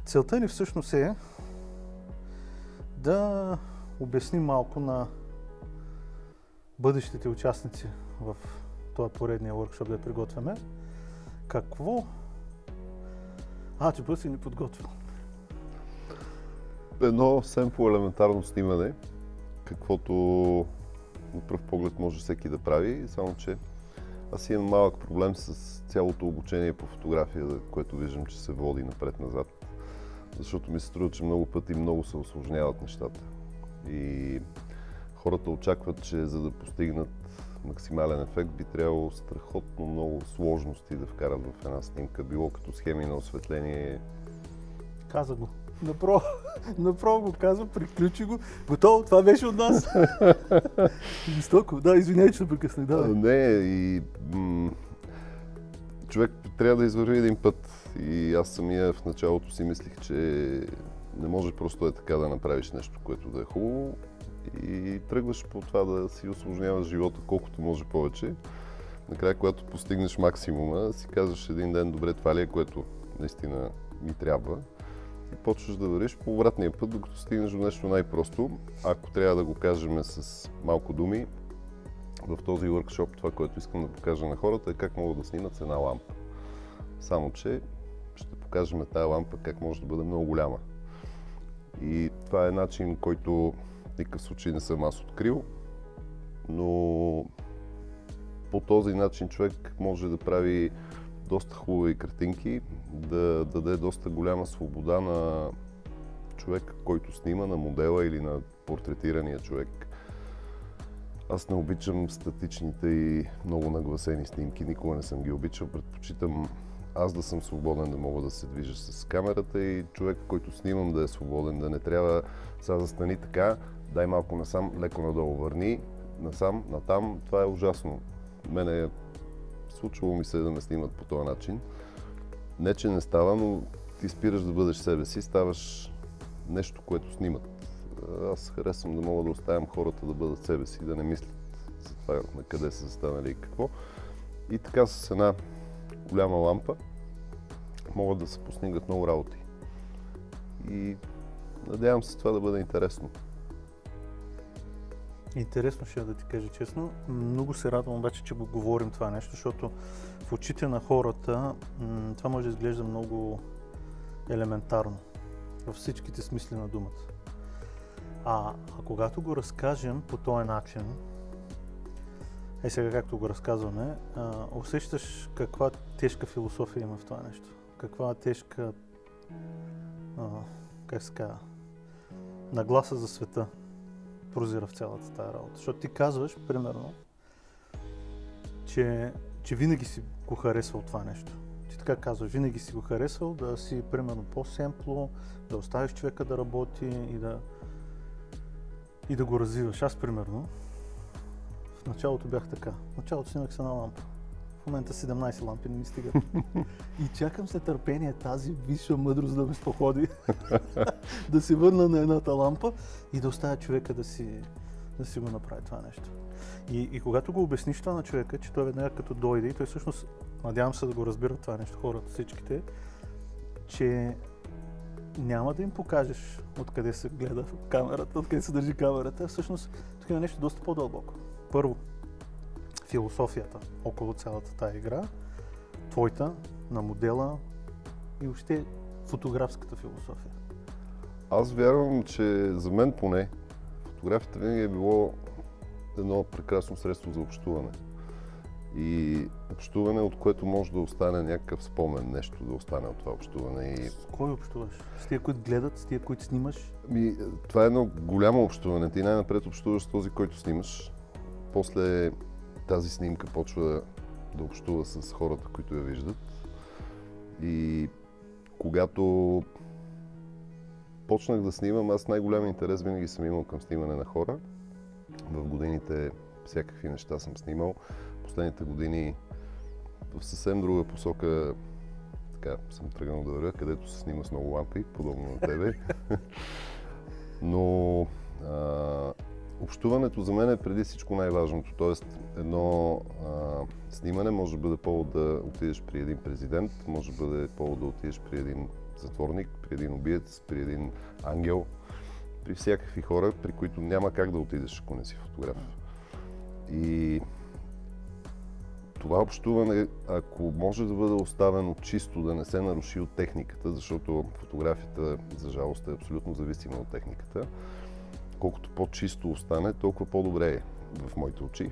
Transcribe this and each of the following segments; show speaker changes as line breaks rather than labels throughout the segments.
Целта ни всъщност е да обясним малко на бъдещите участници в този поредния workshop да приготвяме какво... че бъде си ни подготвил.
Едно семпло елементарно снимане, каквото на пръв поглед може всеки да прави, само че аз имам малък проблем с цялото обучение по фотография, което виждам, че се води напред-назад. Защото ми се струва, че много пъти много се усложняват нещата. И хората очакват, че за да постигнат максимален ефект би трябвало страхотно много сложности да вкарат в една снимка, било като схеми на осветление.
Каза го. Направо го каза, приключи го. Готово, това беше от нас. Жестоко. Да, извиняй, че се прекъснах. Да.
Не, и човек трябва да извърви един път. И аз самия в началото си мислих, че не може просто така да направиш нещо, което да е хубаво. И тръгваш по това да си усложняваш живота колкото може повече. Накрая, когато постигнеш максимума, си казваш един ден, добре, това ли е, което наистина ми трябва. И почваш да вървиш по обратния път, докато стигнеш до нещо най-просто. Ако трябва да го кажем с малко думи, в този workshop това, което искам да покажа на хората е как могат да снимат с една лампа. Само че ще покажем тази лампа как може да бъде много голяма. И това е начин, който в никакъв случай не съм аз открил, но по този начин човек може да прави доста хубави картинки, да даде доста голяма свобода на човека, който снима, на модела или на портретирания човек. Аз не обичам статичните и много нагласени снимки, никога не съм ги обичал. Предпочитам аз да съм свободен, да мога да се движа с камерата и човек, който снимам, да е свободен, да не трябва сега застани така, дай малко насам, леко надолу върни, насам, натам. Това е ужасно. Мене случвало ми се да ме снимат по този начин. Не, че не става, но ти спираш да бъдеш себе си, ставаш нещо, което снимат. Аз харесвам да мога да оставям хората да бъдат себе си, да не мислят за това на къде са застанали и какво. И така с една голяма лампа могат да се постигнат много работи. И надявам се това да бъде интересно.
Интересно ще да ти кажа честно. Много се радвам обаче, че го говорим това нещо, защото в очите на хората това може да изглежда много елементарно във всичките смисли на думата. А когато го разкажем по този начин, сега както го разказваме, усещаш каква тежка философия има в това нещо. Каква тежка, как се казва, нагласа за света прозира в цялата тая работа. Защото ти казваш, примерно, че винаги си го харесвал това нещо. Ти така казваш, винаги си го харесвал да си, примерно, по-семпло, да оставиш човека да работи и да го развиваш. Аз, примерно, в началото бях така. В началото снимах с една лампа. В момента 17 лампи не ми стигат. И чакам с нетърпение тази висша мъдрост да ме споходи, да се върна на едната лампа и да оставя човека да си го направи това нещо. И когато го обясниш това на човека, че той веднага като дойде и той всъщност, надявам се да го разбират това нещо хората, всичките, че няма да им покажеш откъде се гледа камерата, откъде се държи камерата, всъщност тук има нещо доста по-дълбоко. Първо, философията около цялата тая игра, твоята, на модела и въобще фотографската философия.
Аз вярвам, че за мен поне фотографията винаги е било едно прекрасно средство за общуване. И общуване, от което може да остане някакъв спомен, нещо да остане от това общуване.
С кой общуваш? С тия, които гледат, с тия, които снимаш?
Това е едно голямо общуване. Ти най-напред общуваш с този, който снимаш. После тази снимка почва да общува с хората, които я виждат. И когато почнах да снимам, аз най-голям интерес винаги съм имал към снимане на хора. В годините всякакви неща съм снимал. Последните години в съвсем друга посока така съм тръгнал да вървя, където се снима с много лампи, подобно на тебе. Но общуването за мен е преди всичко най-важното. Тоест, едно снимане може да бъде повод да отидеш при един президент, може да бъде повод да отидеш при един затворник, при един убиец, при един ангел, при всякакви хора, при които няма как да отидеш, ако не си фотограф. И това общуване, ако може да бъде оставено чисто, да не се наруши от техниката, защото фотографията, за жалост, е абсолютно зависима от техниката, колкото по-чисто остане, толкова по-добре е в моите очи.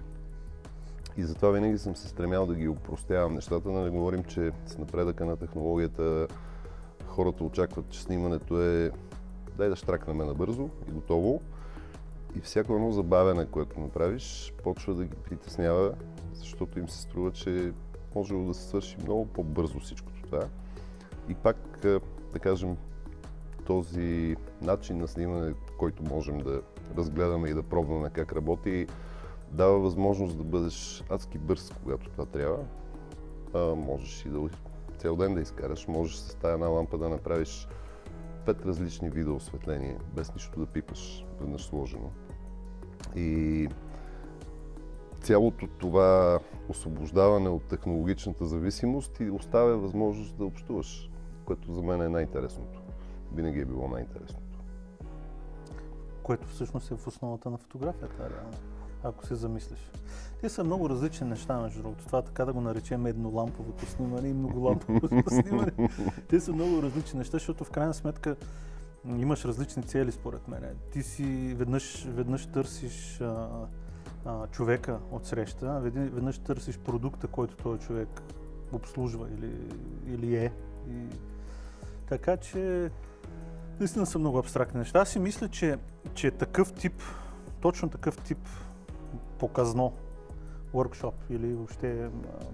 И затова винаги съм се стремял да ги опростявам нещата, да не говорим, че с напредъка на технологията хората очакват, че снимането е дай да щракнем набързо и готово. И всяко едно забавяне, което направиш, почва да ги притеснява, защото им се струва, че можело да се свърши много по-бързо всичкото това. И пак, да кажем, този начин на снимане, който можем да разгледаме и да пробваме как работи, дава възможност да бъдеш адски бърз, когато това трябва. Можеш и да цял ден да изкараш, можеш с тази една лампа да направиш 5 различни видеоосветления, без нищо да пипаш, веднъж сложено. И цялото това освобождаване от технологичната зависимост ти оставя възможност да общуваш, което за мен е най-интересното. Винаги е било най-интересното.
Което всъщност е в основата на фотографията, реално, ако се замислиш. Те са много различни неща, между другото. Това така да го наречем едноламповото снимане и многоламповото снимане. Те са много различни неща, защото в крайна сметка имаш различни цели, според мен. Ти си веднъж търсиш човека от среща, веднъж търсиш продукта, който този човек обслужва или е. И така че наистина са много абстрактни неща. Аз си мисля, че такъв тип, точно такъв тип показно workshop или въобще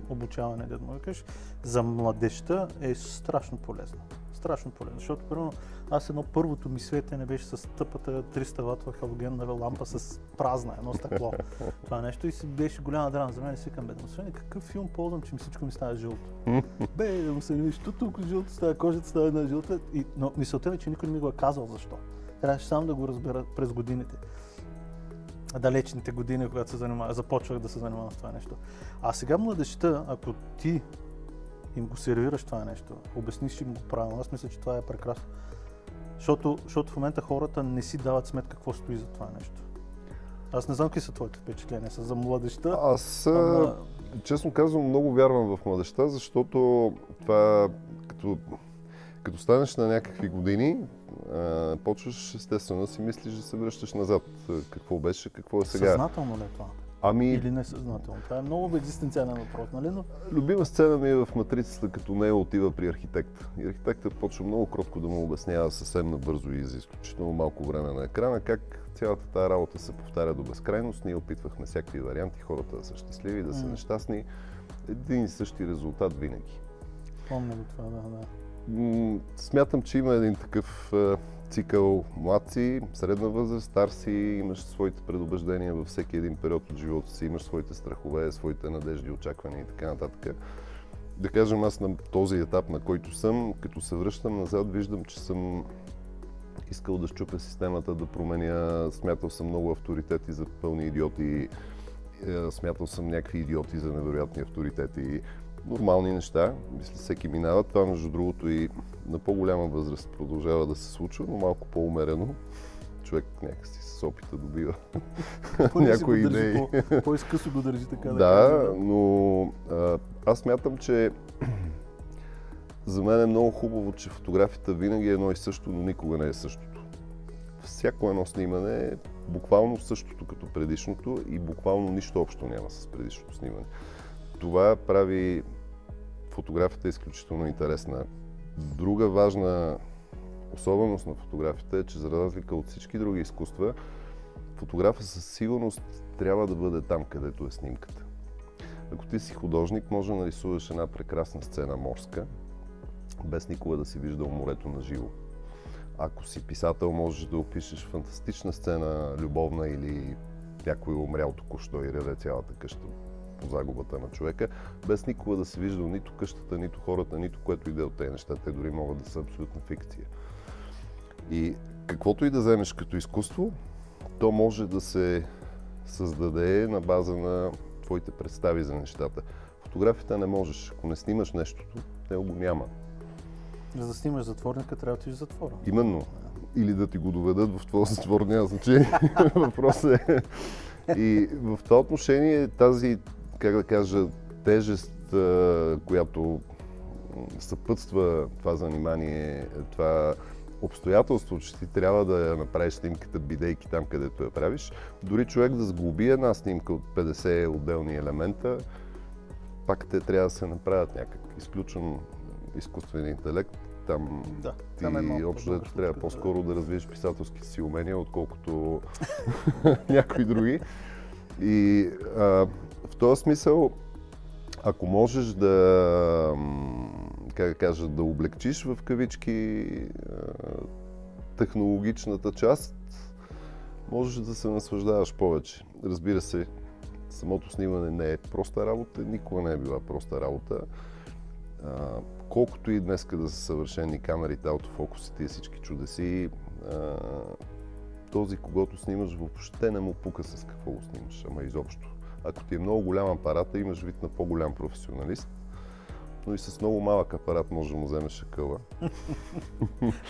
обучаване, да му кажеш, за младежта е страшно полезно. Страшно полезно, защото примерно аз първото ми светене беше с тъпата 300 ватова халогенна лампа с празна, едно стъкло. Това нещо и си беше голяма драма за мен и си викам, какъв филм ползвам, че всичко ми става жълто. Да му се не виж, тук жълто става, кожата става една жълта. Но мисълта ми, че никой не ми го е казал защо. Трябваше сам да го разбера през годините. Далечните години, когато започвах да се занимавам с това нещо. А сега младежта, ако ти им го сервираш това нещо, обясниш им го правилно, аз мисля, че това е прекрасно. Защото в момента хората не си дават сметка какво стои за това нещо. Аз не знам какви са твоите впечатления за младежта.
Аз, честно казвам, много вярвам в младежта, защото това, като станеш на някакви години, почваш естествено да си мислиш да се връщаш назад. Какво беше, какво е сега.
Съзнателно ли е това? Или несъзнателно? Това е много екзистенциален въпрос, нали? Но...
Любима сцена ми е в Матрицата, като Нео отива при архитекта. И архитектът почва много кротко да му обяснява съвсем набързо и за изключително малко време на екрана, как цялата тази работа се повтаря до безкрайност. Ние опитвахме всякакви варианти, хората да са щастливи, да са нещастни. Един и същи резултат винаги.
Помня го това, да.
Смятам, че има един такъв цикъл млад си, средна възраст, стар си, имаш своите предубеждения във всеки един период от живота си, имаш своите страхове, своите надежди, очаквания и така нататък. Да кажем, аз на този етап, на който съм, като се връщам назад, виждам, че съм искал да счупя системата, да променя, смятал съм много авторитети за пълни идиоти, смятал съм някакви идиоти за невероятни авторитети. Нормални неща, мисля, всеки минава. Това, между другото, и на по-голяма възраст продължава да се случва, но малко по-умерено. Човек някакси с опита добива някои идеи.
По-изкъсо го държи така.
Да, но аз смятам, че за мен е много хубаво, че фотографията винаги е едно и също, но никога не е същото. Всяко едно снимане е буквално същото като предишното и буквално нищо общо няма с предишното снимане. Това прави фотографията изключително интересна. Друга важна особеност на фотографията е, че за разлика от всички други изкуства, фотографът със сигурност трябва да бъде там, където е снимката. Ако ти си художник, може да нарисуваш една прекрасна сцена морска, без никога да си виждал морето на живо. Ако си писател, можеш да опишеш фантастична сцена, любовна или някой умрял току-що и реве цялата къща по загубата на човека, без никога да си виждал нито къщата, нито хората, нито което иде от тези неща. Те дори могат да са абсолютна фикция. И каквото и да вземеш като изкуство, то може да се създаде на база на твоите представи за нещата. Фотографията не можеш. Ако не снимаш нещото, него го няма.
За да снимаш затворника, трябва да отидеш в затвора.
Именно. Или да ти го доведат в твоя затвор, няма значение. Въпросът е. И в това отношение тази, как да кажа, тежест, която съпътства това занимание, това обстоятелство, че ти трябва да направиш снимката, бидейки там, където я правиш. Дори човек да сглоби една снимка от 50 отделни елемента, пак те трябва да се направят някак. Изключвам изкуствен интелект. Там ти общо трябва по-скоро да развиеш писателските си умения, отколкото някои други. И в този смисъл, ако можеш да, как да кажа, да облегчиш в кавички технологичната част, можеш да се наслаждаваш повече. Разбира се, самото снимане не е проста работа, никога не е била проста работа. Колкото и днеска да са съвършени камерите, аутофокусите и всички чудеси, този, когато снимаш, въобще не му пука с какво го снимаш, ама изобщо. Ако ти е много голям апарат, имаш вид на по-голям професионалист, но и с много малък апарат може да му вземеш акъла.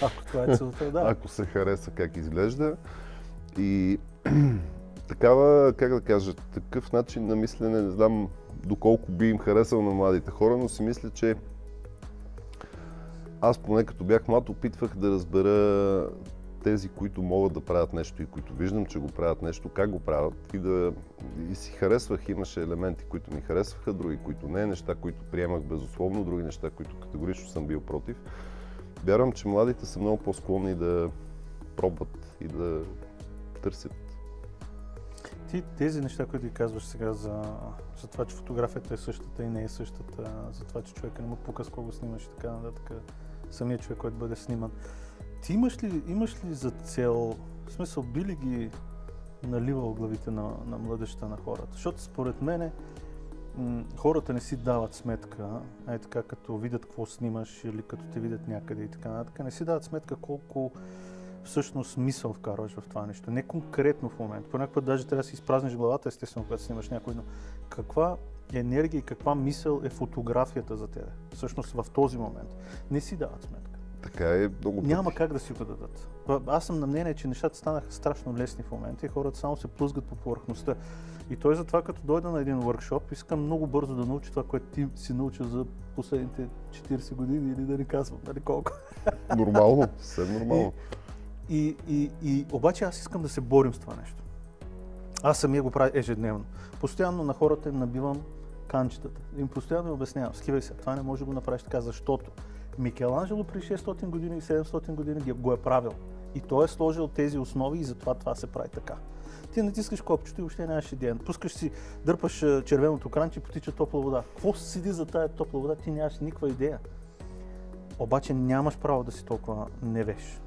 Ако това е целта, да.
Ако се хареса как изглежда. И такава, как да кажа, такъв начин на мислене, не знам доколко би им харесал на младите хора, но си мисля, че аз поне като бях млад опитвах да разбера тези, които могат да правят нещо и които виждам, че го правят нещо, как го правят и си харесвах. Имаше елементи, които ми харесваха, други, които не, неща, които приемах безусловно, други неща, които категорично съм бил против. Вярвам, че младите са много по-склонни да пробват и да търсят.
Ти тези неща, които ти казваш сега за това, че фотографията е същата и не е същата, за това, че човека не му пука с кого снимаш и така нататък, самият човек, който бъде сниман. Ти имаш ли за цел, в смисъл, би ли ги наливал главите на младежта, на хората? Защото според мене хората не си дават сметка, така като видят какво снимаш или като те видят някъде и така нататък, не си дават сметка колко всъщност мисъл вкарваш в това нещо. Не конкретно в момента. Понякога път даже трябва да си изпразниш главата, естествено, когато снимаш някой, но каква енергия и каква мисъл е фотографията за тебе? Всъщност в този момент. Не си дават сметка.
Така е много пъти.
Няма как да си го дадат. Аз съм на мнение, че нещата станаха страшно лесни в момента и хората само се плъзгат по повърхността. И той затова, като дойда на един workshop, искам много бързо да научи това, което ти си научил за последните 40 години или да не казвам, нали колко.
Нормално, съвсем нормално.
И обаче аз искам да се борим с това нещо. Аз самия го правя ежедневно. Постоянно на хората им набивам канчетата. Им постоянно им обяснявам, скивай се, това не може да го направиш така, защото Микеланджело при 600 години и 700 години го е правил. И той е сложил тези основи и затова това се прави така. Ти натискаш копчето и въобще нямаш идея. Пускаш си, дърпаш червеното кранче и потича топла вода. Какво седи за тая топла вода, ти нямаш никаква идея. Обаче нямаш право да си толкова невеж.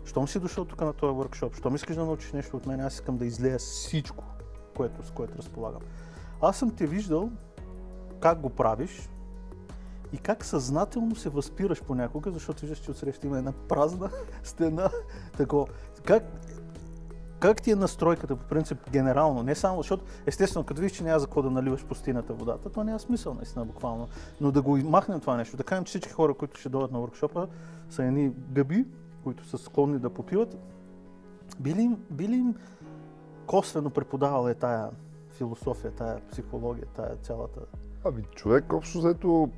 Щом си дошъл тук на този workshop, щом искаш да научиш нещо от мен, аз искам да излея всичко, с което разполагам. Аз съм те виждал как го правиш и как съзнателно се възпираш понякога, защото виждаш, че отсреща има една празна стена. Такова. Как ти е настройката по принцип генерално? Не само, защото естествено, като виж, че няма за какво да наливаш пустинята водата, то няма смисъл наистина буквално. Но да го махнем това нещо, да кажем, че всички хора, които ще дойдат на workshop-а, са едни гъби, които са склонни да попиват. Би ли им косвено преподавала тая философия, тая психология, тая цялата...
Човек, общо взето,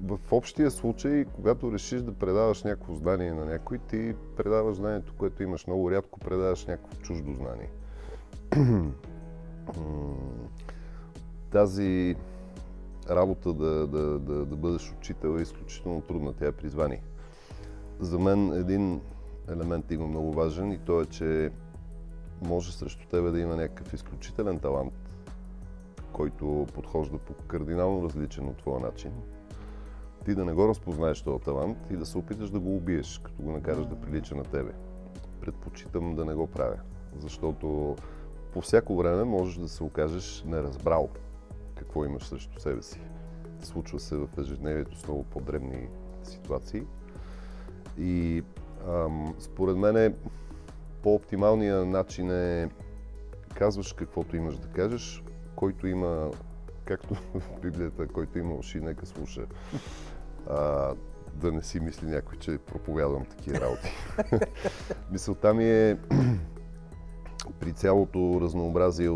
в общия случай, когато решиш да предаваш някакво знание на някой, ти предаваш знанието, което имаш. Много рядко предаваш някакво чуждо знание. Тази работа да бъдеш учител е изключително трудна, тя е призвание. За мен един елемент има много важен и то е, че може срещу тебе да има някакъв изключителен талант, който подхожда по кардинално различен от твоя начин. Ти да не го разпознаеш този талант и да се опиташ да го убиеш, като го накараш да прилича на тебе. Предпочитам да не го правя, защото по всяко време можеш да се окажеш неразбрал какво имаш срещу себе си. Случва се в ежедневието с много по-дребни ситуации. И според мен по-оптималният начин е казваш каквото имаш да кажеш, който има, както в Библията, който има уши, нека слуша. Да не си мисли някой, че проповядвам такива работи. Мисълта ми е, при цялото разнообразие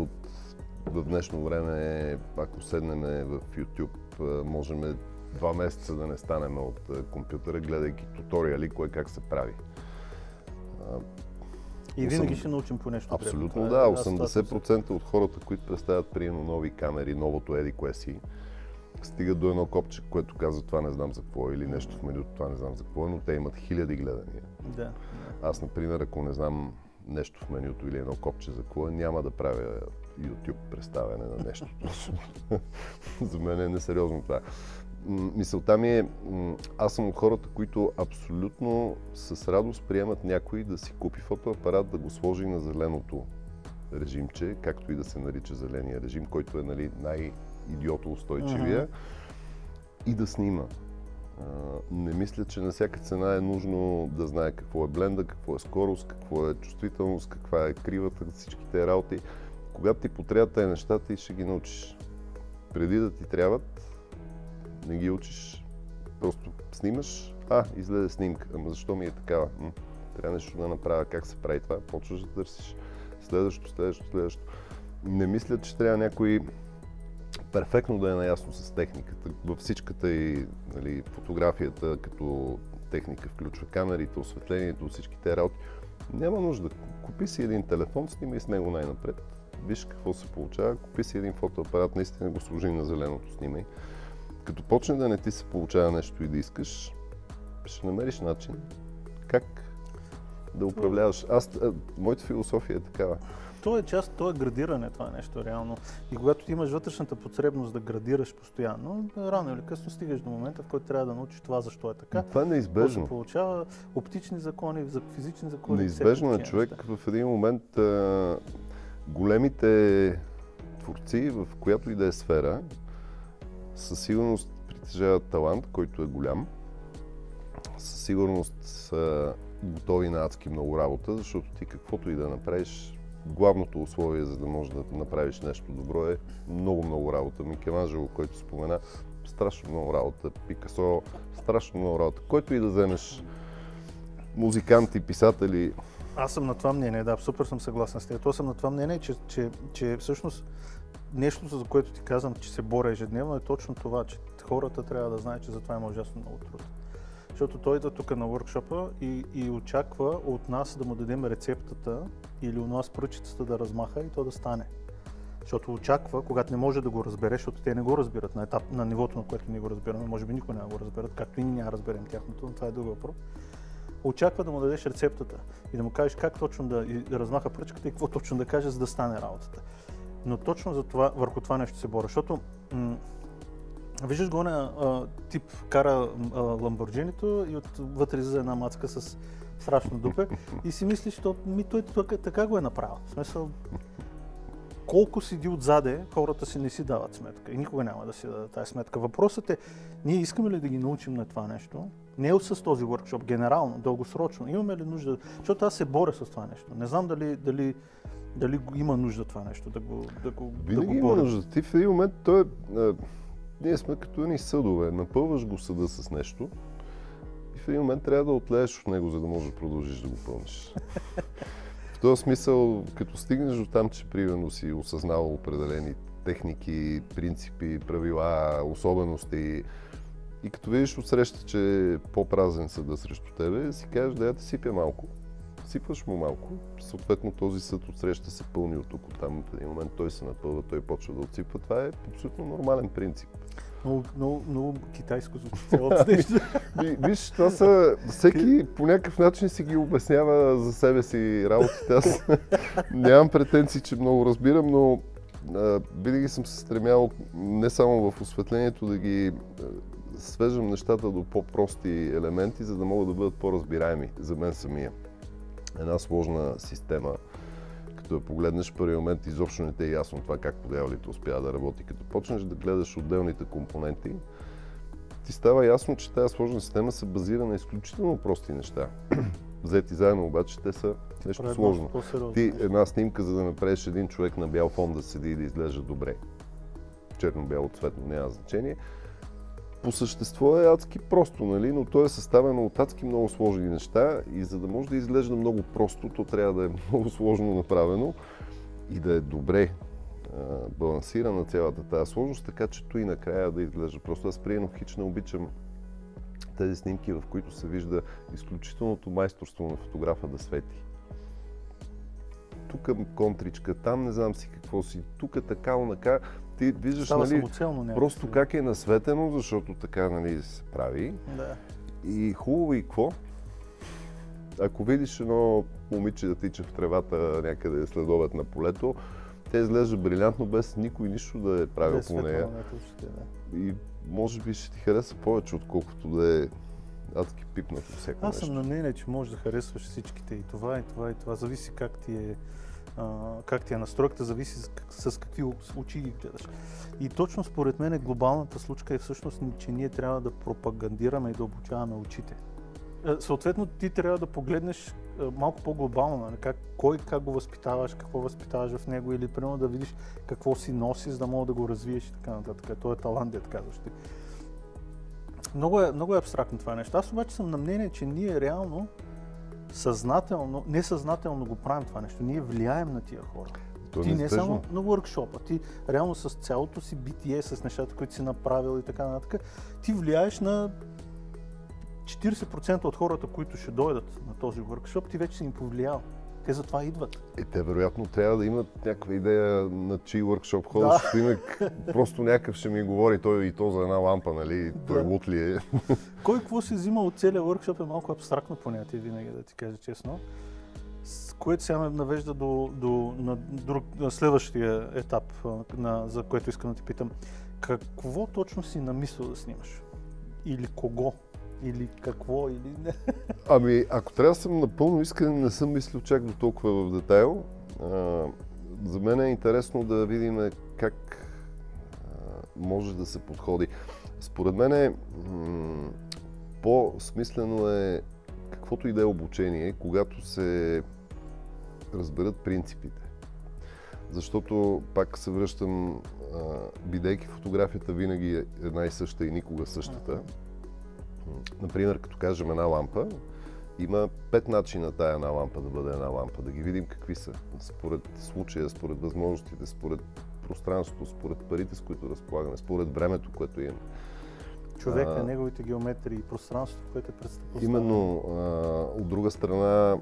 в днешно време, ако седнем в YouTube, можем 2 месеца да не станем от компютъра, гледайки туториали, кое как се прави.
И винаги ще научим по нещо.
Абсолютно да, 80% от хората, които представят приемно нови камери, новото еди кое си, стигат до едно копче, което казва това не знам за какво, или нещо в менюто, това не знам за какво, но те имат хиляди гледания.
Да.
Аз, например, ако не знам нещо в менюто или едно копче за какво, няма да правя YouTube представяне на нещо. За мен е несериозно това. Мисълта ми е, аз съм от хората, които абсолютно с радост приемат някой да си купи фотоапарат, да го сложи на зеленото режимче, както и да се нарича зеления режим, който е, нали, най-идиотоустойчивия, и да снима. Не мисля, че на всяка цена е нужно да знае какво е бленда, какво е скорост, какво е чувствителност, каква е кривата, всички тези работи. Когато ти потребят тези неща, ти ще ги научиш. Преди да ти трябват, не ги учиш. Просто снимаш, излезе снимка, ама защо ми е такава? Трябва нещо да направя, как се прави това, почваш да търсиш. Следващо. Не мисля, че трябва някой перфектно да е наясно с техниката. Във всичката и, нали, фотографията като техника включва камерите, осветлението, всички тези работи. Няма нужда. Купи си един телефон, снимай с него най-напред. Виж какво се получава. Купи си един фотоапарат, наистина го сложи на зеленото, снимай. Като почне да не ти се получава нещо и да искаш, ще намериш начин как да управляваш. Моята философия е такава.
То е градиране, това нещо реално. И когато ти имаш вътрешната потребност да градираш постоянно, рано или късно стигаш до момента, в който трябва да научиш това защо е така.
Това е неизбежно.
Се получава оптични закони, физични закони.
Неизбежно е човек в един момент. Големите творци, в която и да е сфера, със сигурност притежават талант, който е голям. Със сигурност са готови на адски много работа, защото ти каквото и да направиш, главното условие, за да можеш да направиш нещо добро, е много работа. Микеланджело, който спомена, страшно много работа. Пикасо, страшно много работа. Който и да вземеш, музиканти, писатели.
Аз съм на това мнение, да, супер съм съгласен с теб. То съм на това мнение, че всъщност нещото, за което ти казвам, че се боря ежедневно, е точно това, че хората трябва да знаят, че за това има ужасно много труд. Защото той идва тук на workshop-а и очаква от нас да му дадем рецептата или у нас пръчицата да размаха и то да стане. Защото очаква, когато не може да го разбере, защото те не го разбират на нивото, на което ние го разбираме, може би никой не го разберат, както и ние няма разберем тяхното, но това е друг въпрос. Очаква да му дадеш рецептата и да му кажеш как точно да размаха пръчката и какво точно да каже, за да стане работата. Но точно за това, върху това нещо се боря, защото виждаш го тип кара ламборджинито и отвътре за една мацка с страшно дупе и си мислиш, той така го е направил. В смисъл, колко седи отзаде, хората си не си дават сметка и никога няма да си дадат тази сметка. Въпросът е, ние искаме ли да ги научим на това нещо? Не е с този workshop, генерално, дългосрочно. Имаме ли нужда? Защото аз се боря с това нещо. Не знам дали има нужда това нещо, да го
Винаги има нужда. Ти в един момент, ние сме като едни съдове. Напълваш го съда с нещо и в един момент трябва да отлееш от него, за да можеш да продължиш да го пълниш. В този смисъл, като стигнеш до там, че примерно си осъзнал определени техники, принципи, правила, особености и като видиш отсреща, че е по-празен съда срещу тебе, си кажеш да я те сипя малко. Сипваш му малко, съответно този съд отсреща се пълни от тук, оттам в един момент той се напълва, той почва да отсипва. Това е абсолютно нормален принцип.
Много китайско звучи цялото нещо.
Виж, това са, всеки по някакъв начин си ги обяснява за себе си работите. Аз нямам претенции, че много разбирам, но винаги съм се стремял не само в осветлението да ги свеждам нещата до по-прости елементи, за да могат да бъдат по-разбираеми за мен самия. Една сложна система, като я погледнеш в първи момент, изобщо не те е ясно това как по дяволите успява да работи. Като почнеш да гледаш отделните компоненти, ти става ясно, че тази сложна система се базира на изключително прости неща. взети заедно, обаче те са нещо сложно. Ти една снимка, за да направиш един човек на бял фон да седи и да изглежда добре, черно-бяло цветно, няма значение, по същество е адски просто, нали? Но то е съставено от адски много сложни неща и за да може да изглежда много просто, то трябва да е много сложно направено и да е добре балансирана цялата тази сложност, така че и накрая да изглежда просто. Аз приемно хич не обичам тези снимки, в които се вижда изключителното майсторство на фотографа да свети. Тук контричка, там не знам си какво си, тук така, онака. Ти виждаш, нали, просто как е насветено, защото така, нали, се прави.
Да.
И хубаво и какво? Ако видиш едно момиче да тича в тревата някъде след обед на полето, те изглежда брилянтно, без никой нищо да е правил по нея. И може би ще ти хареса повече, отколкото да е адски пипнато всяко нещо.
Аз съм на мнение, че можеш да харесваш всичките и това, и това, и това. Зависи как ти е настройката, зависи с какви очи ги гледаш. И точно според мен глобалната случка е всъщност, че ние трябва да пропагандираме и да обучаваме очите. Съответно, ти трябва да погледнеш малко по-глобално, кой как го възпитаваш, какво възпитаваш в него, или примерно да видиш какво си носи, за да мога да го развиеш и така нататък. То е талант, дето казваш ти. Много е абстрактно това нещо. Аз обаче съм на мнение, че ние реално съзнателно, несъзнателно го правим това нещо. Ние влияем на тия хора. Ти не само на workshop-а, ти реално с цялото си битие, с нещата, които си направил и така нататък, ти влияеш на 40% от хората, които ще дойдат на този workshop, ти вече си им повлиял. Те затова идват.
Те вероятно трябва да имат някаква идея на чий workshop ходят, защото инак просто някакъв ще ми говори той и то за една лампа, нали, той лут ли е.
Кой какво си взима от целия workshop е малко абстрактно понятие, винаги да ти кажа честно. Което сега ме навежда на следващия етап, за което искам да ти питам. Какво точно си намислил да снимаш? Или кого? Или какво, или не?
Ами, ако трябва да съм напълно искрен, не съм мислил чак до толкова в детайл. За мен е интересно да видим как може да се подходи. Според мен по-смислено е каквото и да е обучение, когато се разберат принципите. Защото пак се връщам, бидейки фотографията винаги е една и съща и никога същата. Например, като кажем една лампа, има 5 начина тая една лампа да бъде една лампа. Да ги видим какви са. Според случая, според възможностите, според пространството, според парите, с които разполагаме, според времето, което имаме.
Човек на неговите геометрии и пространството, което е представено.
Именно, от друга страна,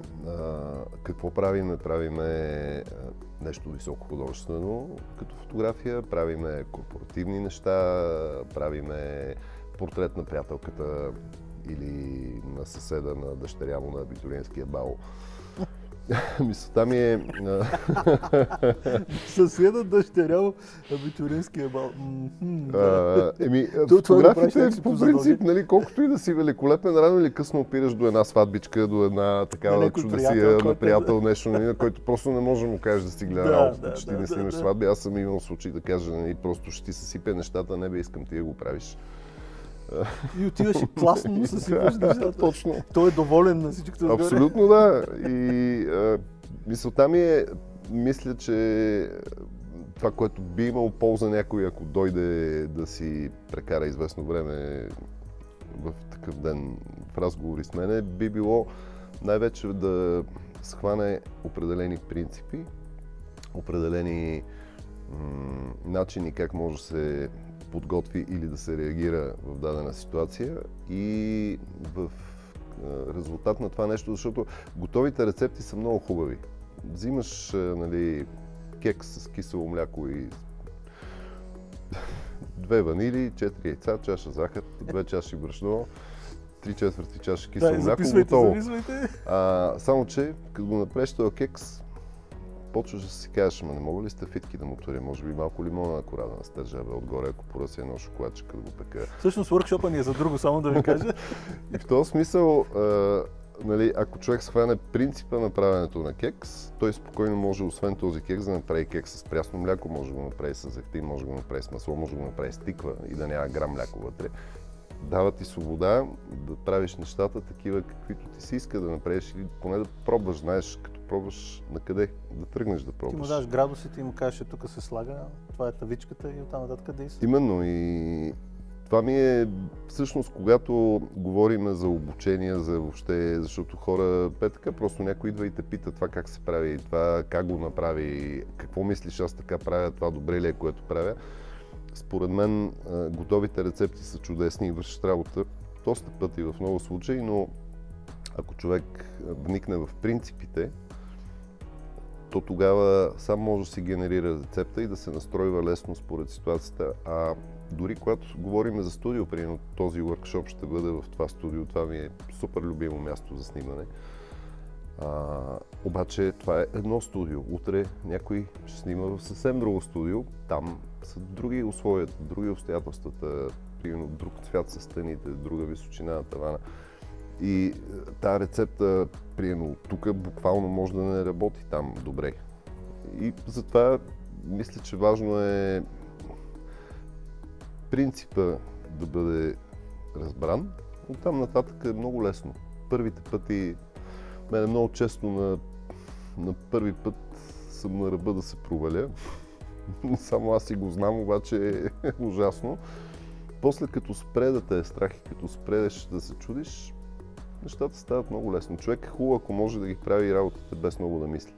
какво правиме? Правиме нещо високо художествено, като фотография, правиме корпоративни неща, правиме портрет на приятелката или на съседа на дъщеря му на абитуриентския бал. Мисълта ми е...
Съседа, дъщеря му, абитуриентския бал.
Фотографите по принцип, нали, колкото и да си великолепен, рано или късно опираш до една сватбичка, до една такава чудесия на приятел, нещо, на който просто не може да му кажеш да си гледа работата, че ти не снимаш сватби. Аз съм имал случай да кажа, нали, просто ще ти съсипе нещата, не бе, искам ти да го правиш.
И отиваш и пластно му съсипваш нещата.
Точно.
Той е доволен на всичкото отгоре.
Абсолютно да. И мисълта ми е, мисля, че това, което би имал полза някой, ако дойде да си прекара известно време в такъв ден в разговори с мене, би било най-вече да схване определени принципи, определени начини как може да се подготви или да се реагира в дадена ситуация и в резултат на това нещо, защото готовите рецепти са много хубави. Взимаш, нали, кекс с кисело мляко и 2 ванили, 4 яйца, чаша захар, 2 чаши брашно, 3/4 чаша кисело мляко, готово. Само че, като го направиш този кекс, почваш да си кажеш, не мога ли стафитки да му туря, може би малко лимона акуратно да стържа отгоре, ако поръся едно шоколадче, да го пека.
Всъщност workshop-а ни е за друго, само да ви кажа.
И в този смисъл, нали, ако човек схване принципа на правенето на кекс, той спокойно може, освен този кекс, да направи кекс с прясно мляко, може да го направи с зехтин, може да го направи с масло, може да го направи с тиква и да няма грам мляко вътре. дава ти свобода да правиш нещата такива, каквито ти си иска да направиш или поне да пробваш, знаеш, като пробваш на къде да тръгнеш да
Ти
пробваш.
му даш градусите и му кажеш, че тук се слага, това е тавичката и оттам нататък действа.
Именно и това ми е всъщност, когато говорим за обучение, за въобще, защото хора така, просто някой идва и те пита това как се прави, това как го направи, какво мислиш аз така правя, това добре ли е, което правя. Според мен готовите рецепти са чудесни и вършат работа доста пъти в много случаи, но ако човек вникне в принципите, то тогава сам може да си генерира рецепта и да се настройва лесно според ситуацията. А дори когато говорим за студио, примерно този workshop ще бъде в това студио, това ми е супер любимо място за снимане. Обаче това е едно студио. Утре някой ще снима в съвсем друго студио. Там са други условията, други обстоятелствата, примерно друг цвят са стените, друга височина на тавана. И тази рецепта, примерно тук буквално може да не работи там добре. И затова мисля, че важно е принципа да бъде разбран. Оттам нататък е много лесно. Първите пъти, мене много често на първи път съм на ръба да се проваля. Само аз си го знам, обаче е ужасно. После като спре да те е страх и като спредеш да се чудиш, нещата стават много лесно. Човек е хубаво, ако може да ги прави работата без много да мисли.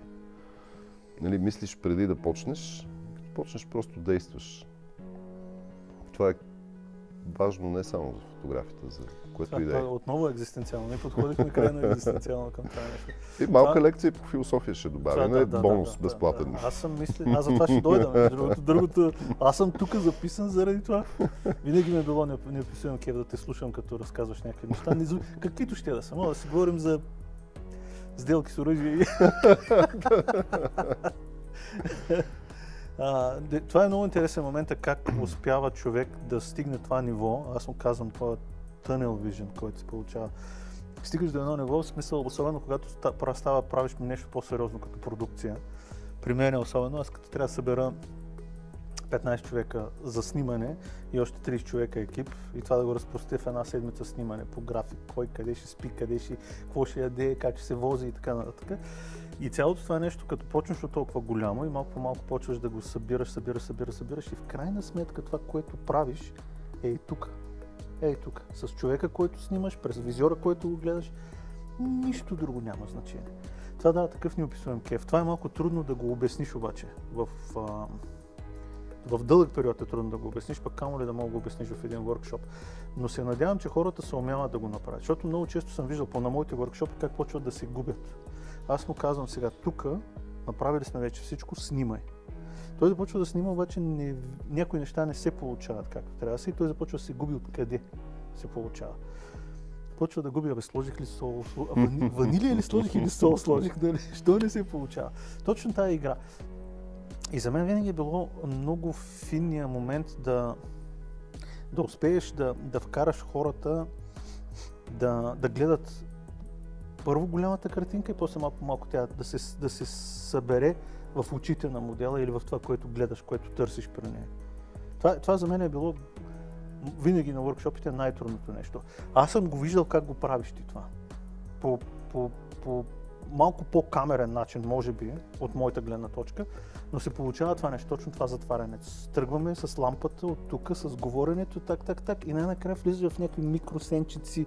Нали, мислиш преди да почнеш, като почнеш просто действаш. Това е важно не само за фотографията, за което и да е.
Отново екзистенциално. Ние подходихме крайно екзистенциално към това нещо.
И малка лекция по философия ще добавим, бонус безплатен.
Аз съм мисля, аз за това ще дойда. Другото, аз съм тук записан заради това. Винаги ми е било неописуемо кеф да те слушам, като разказваш някакви неща. Каквито ще да са. Мога да си говорим за сделки с оръжие. Това е много интересен момент, как успява човек да стигне това ниво. Аз му казвам, това е tunnel vision, който се получава. Стигаш до едно ниво, в смисъл, особено когато правиш нещо по-сериозно като продукция. При мен е особено, аз като трябва да събера 15 човека за снимане и още 30 човека екип и това да го разпростя в една седмица снимане по график, кой къде ще спи, какво ще яде, как ще се вози и така нататък. И цялото това нещо, като почнеш от толкова голямо и малко по малко почваш да го събираш и в крайна сметка това, което правиш е тук. Тук. С човека, който снимаш, през визиора, който го гледаш, нищо друго няма значение. Това дава такъв неописуем кеф. Това е малко трудно да го обясниш обаче. В дълъг период е трудно да го обясниш, пък камо ли да мога да го обясниш в един workshop. Но се надявам, че хората се умяват да го направят, защото много често съм виждал на моите workshop как почват да се губят. Аз му казвам сега, тук направили сме вече всичко, снимай. Той започва да снима, обаче някои неща не се получават както трябва да се и той започва да се губи откъде се получава. Почва да губи, сложих ли сол, ванилия ли сложих или сол сложих, дали, що не се получава. Точно тази игра. И за мен винаги е било много финния момент да успееш да вкараш хората да гледат първо голямата картинка и после малко по малко тя да се събере в очите на модела или в това, което гледаш, което търсиш при нея. Това за мен е било винаги на workshopите най-трудното нещо. Аз съм го виждал как го правиш ти това. По малко по-камерен начин, може би, от моята гледна точка, но се получава това нещо, точно това затваряне. Тръгваме с лампата от тук, с говоренето, так и най-накрая влизаш в някакви микросенчици,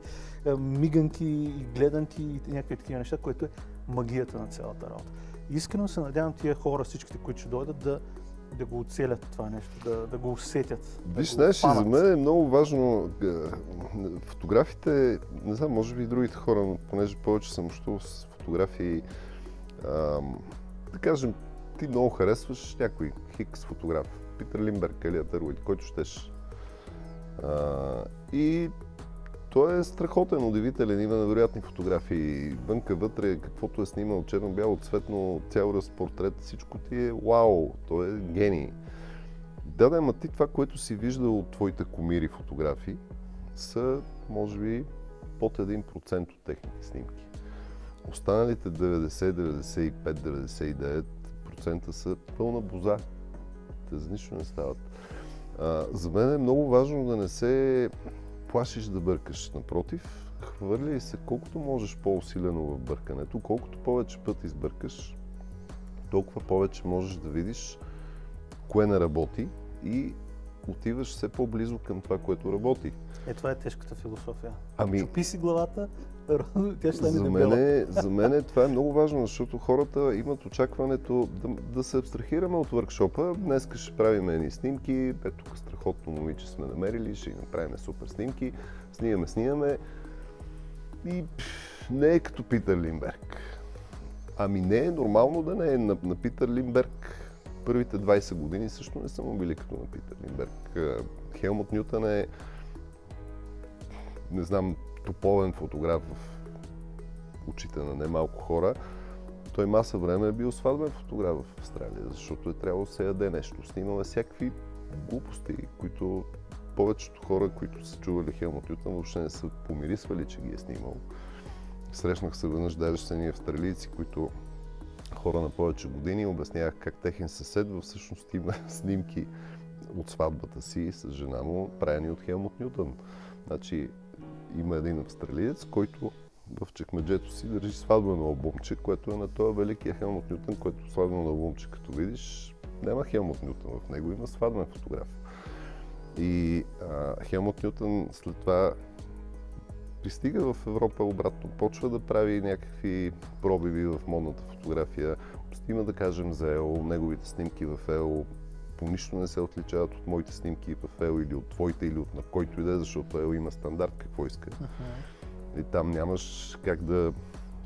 миганки и гледанки и някакви такива неща, което е магията на цялата работа. Искрено се надявам тия хора, всичките, които ще дойдат, да го оцелят това нещо, да го усетят.
Виж, знаеш, за мен е много важно фотографите, не знам, може би и другите хора, но понеже повече съм общувал с фотографии, да кажем, ти много харесваш някой хикс фотограф, Питър Линдберг, Елия Тървайт, който щеш. И той е страхотен, удивителен, има невероятни фотографии, вънка, вътре, каквото е снимал, черно-бяло, цветно, цял разпортрет, всичко ти е вау, той е гений. Да, ама ти това, което си виждал от твоите кумири фотографии, са, може би, под 1% от техните снимки. Останалите 90, 95, 99% са пълна боза. Те за нищо не стават. За мен е много важно да не се плашиш да бъркаш. Напротив, хвърляй се колкото можеш по-усилено в бъркането. Колкото повече пъти сбъркаш, толкова повече можеш да видиш кое не работи и отиваш все по-близо към това, което работи.
Това е тежката философия.
Ами,
чупи си главата, тя ще
за мен това е много важно, защото хората имат очакването да се абстрахираме от въркшопа. Днеска ще правим едни снимки, тук страхотно момиче сме намерили, ще направим супер снимки, снимаме и не е като Питър Линдберг. Ами не е нормално да не е на Питър Линдберг. Първите 20 години също не са му били като на Питър Линдберг. Хелмут Нютън е, не знам, топовен фотограф в очите на немалко хора. Той маса време е бил сватбен фотограф в Австралия, защото е трябвало да се яде нещо. Снимаме всякакви глупости, които повечето хора, които са чували Хелмут Нютън, въобще не са помирисвали, че ги е снимал. Срещнах се веднъж даже с едни австралийци, които хора на повече години обяснявах как техен съсед всъщност има снимки от сватбата си с жена му, правени от Хелмут Нютън. Значи има един австралиец, който в чекмеджето си държи сватбено албумче, което е на този великия Хелмут Нютън, което сватбено албумче, като видиш, няма Хелмут Нютън в него, има сватбен фотограф. И Хелмут Нютън след това пристига в Европа обратно, почва да прави някакви пробиви в модната фотография, снима, да кажем, за ЕО, неговите снимки в ЕО по нищо не се отличават от моите снимки в ЕО или от твоите, или от на който иде, защото ЕО има стандарт какво иска. И там нямаш как да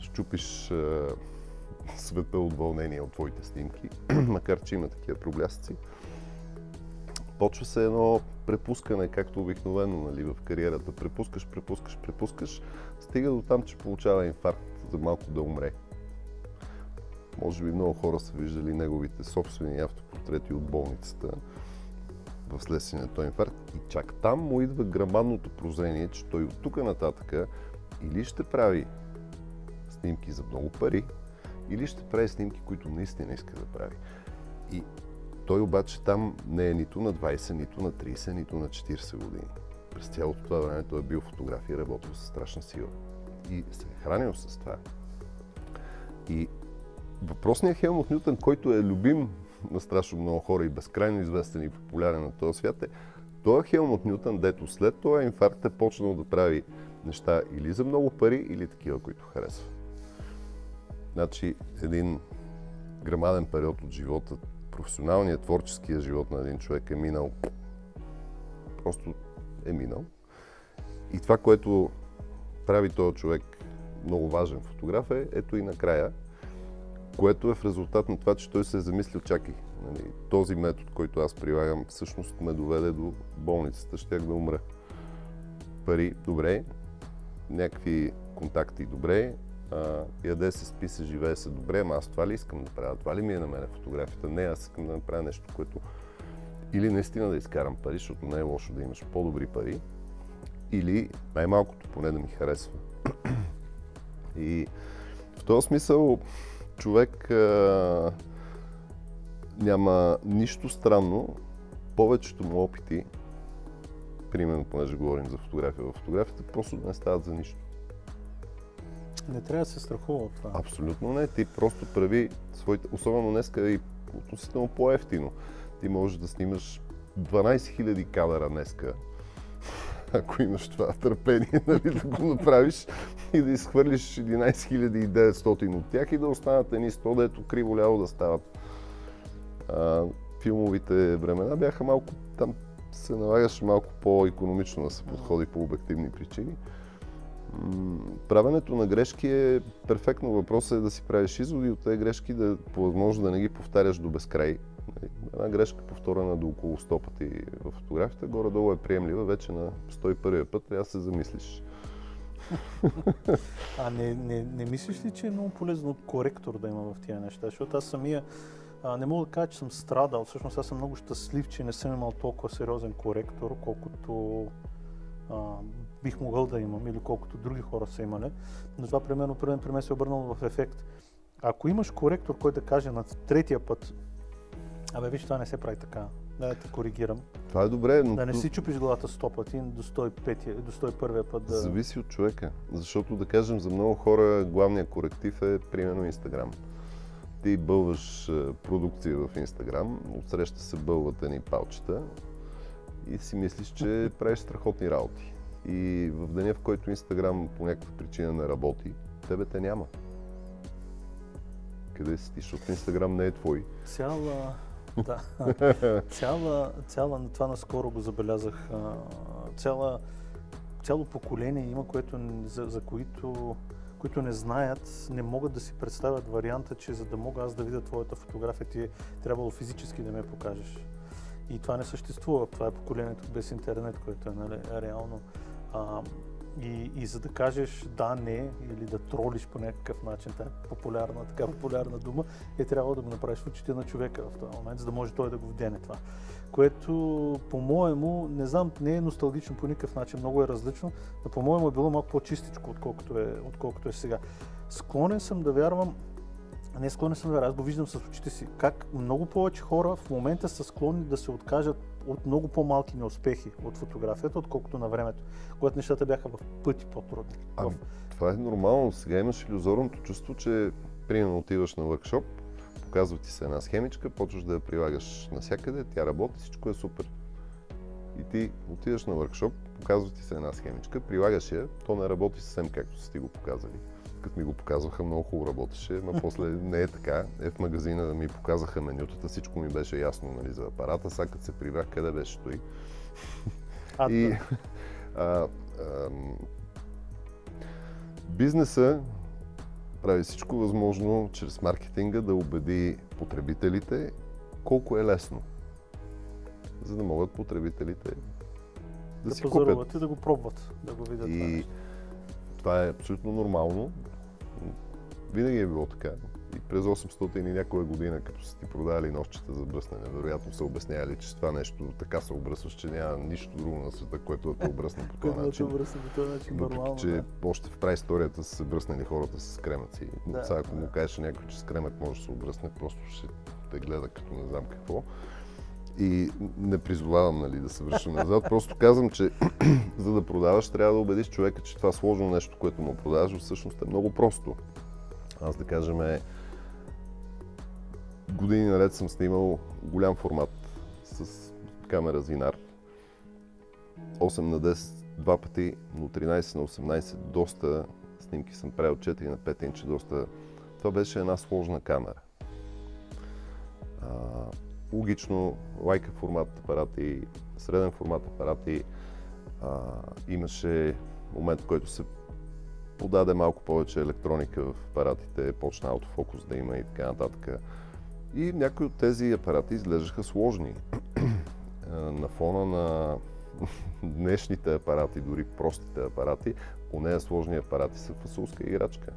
счупиш света от вълнение от твоите снимки, макар че има такива проблясъци. Почва се едно препускане, както обикновено, нали, в кариерата. Препускаш, стига до там, че получава инфаркт, за малко да умре. Може би много хора са виждали неговите собствени автопортрети от болницата в следствие на този инфаркт. И чак там му идва грамадното прозрение, че той от тук нататък или ще прави снимки за много пари, или ще прави снимки, които наистина иска да прави. И той обаче там не е нито на 20, нито на 30, нито на 40 години. През цялото това време той е бил фотограф и работил със страшна сила. И се е хранил с това. И въпросният Хелмут Нютън, който е любим на страшно много хора и безкрайно известен и популярен на този свят, е този Хелмут Нютън, дето след този инфаркт е почнал да прави неща или за много пари, или такива, които харесва. Значи един грамаден период от живота, професионалният, творческия живот на един човек е минал. Просто е минал. И това, което прави този човек много важен фотограф е, ето и накрая, което е в резултат на това, че той се е замислил, чакай, нали, този метод, който аз прилагам, всъщност ме доведе до болницата, щях да умра. Пари, добре, някакви контакти, добре, яде се, спи се, живее се добре, ама аз това ли искам да правя? Това ли ми е на мен фотографията? Не, аз искам да направя нещо, което или наистина да изкарам пари, защото не е лошо да имаш по-добри пари, или най-малкото поне да ми харесва. И в този смисъл човек няма нищо странно, повечето му опити, примерно, понеже говорим за фотография, в фотографията просто да не стават за нищо.
Не трябва да се страхува от това.
Абсолютно не. Ти просто прави своите... Особено днеска е относително по-евтино. Ти можеш да снимаш 12 000 кадъра днеска, ако имаш това търпение, нали, да го направиш и да изхвърлиш 11 900 от тях и да останат едни 100, дето криво ляво да стават. Филмовите времена бяха малко... Там се налагаше малко по-икономично да се подходи по обективни причини. Правенето на грешки е перфектно. Въпросът е да си правиш изводи от тези грешки, да по възможност да не ги повтаряш до безкрай. Една грешка, повторена до около 100 пъти в фотографията, горе-долу е приемлива, вече на 101-я път трябва да се замислиш.
Не мислиш ли, че е много полезно коректор да има в тия неща? Защото аз самия не мога да кажа, че съм страдал. Всъщност аз съм много щастлив, че не съм имал толкова сериозен коректор, колкото бих могъл да имам или колкото други хора са имали. Но това примерно при мен се е обърнало в ефект. Ако имаш коректор, който да каже на третия път, виж, това не се прави така. Да, те коригирам.
Това е добре, но...
Да не си чупиш главата 100 пъти, до 101 път да...
Зависи от човека, защото да кажем за много хора главният коректив е примерно Инстаграм. Ти бълваш продукция в Инстаграм, отсреща се бълват едни палчета и си мислиш, че правиш страхотни работи. И в деня, в който Инстаграм по някаква причина не работи, тебе те няма. Къде си ти? Защото Инстаграм не е твой.
Това наскоро го забелязах. Цяло поколение има, за които не знаят, не могат да си представят варианта, че за да мога аз да видя твоята фотография, ти е трябвало физически да ме покажеш. И това не съществува. Това е поколението без интернет, което е, нали, реално. И за да кажеш да, не, или да тролиш по някакъв начин, така популярна дума, е трябвало да го направиш в очите на човека в този момент, за да може той да го вдене това. Което, по-моему, не знам, не е носталгично по никакъв начин, много е различно, но по-моему е било малко по-чистичко, отколкото е сега. Склонен съм да вярвам, аз го виждам с очите си, как много повече хора в момента са склонни да се откажат от много по-малки неуспехи от фотографията, отколкото на времето, когато нещата бяха в пъти по-трудни.
Това е нормално. Сега имаш илюзорното чувство, че примерно отиваш на въркшоп, показва ти се една схемичка, почваш да я прилагаш навсякъде, тя работи, всичко е супер. И ти отиваш на въркшоп, показва ти се една схемичка, прилагаш я, то не работи съвсем както са ти го показали. Като ми го показваха, много хубаво работеше, но после не е така. В магазина да ми показаха менютата, всичко ми беше ясно, нали, за апарата, сега като се прибрах, къде беше той. Бизнеса прави всичко възможно чрез маркетинга да убеди потребителите колко е лесно, за да могат потребителите да си купят.
И да го пробват, да го видят.
И това е абсолютно нормално. Винаги е било така. И през 800 и някоя година, като са ти продавали ножчета за бръснене, вероятно са обяснявали, че това нещо така се обръсваш, че няма нищо друго на света, което да те обръсне по този начин. Въпреки, че още в праисторията са се бръснали хората с кремъци. Сега, ако му кажеш някой, че с кремък може да се обръсне, просто ще те гледа като не знам какво. И не призовавам, нали, да се връщам назад, просто казвам, че за да продаваш, трябва да убедиш човека, че това сложно нещо, което му продаваш, всъщност е много просто. Аз, да кажем, години наред съм снимал голям формат с камера Звинар. 8 на 10, два пъти, но 13 на 18, доста снимки съм правил, 4 на 5 инча, доста. Това беше една сложна камера. Логично, лайка формат апарати, среден формат апарати, имаше момент, в който се подаде малко повече електроника в апаратите, почна автофокус да има и така нататък. И някои от тези апарати изглеждаха сложни. На фона на днешните апарати, дори простите апарати, поне сложни апарати са фасулска играчка.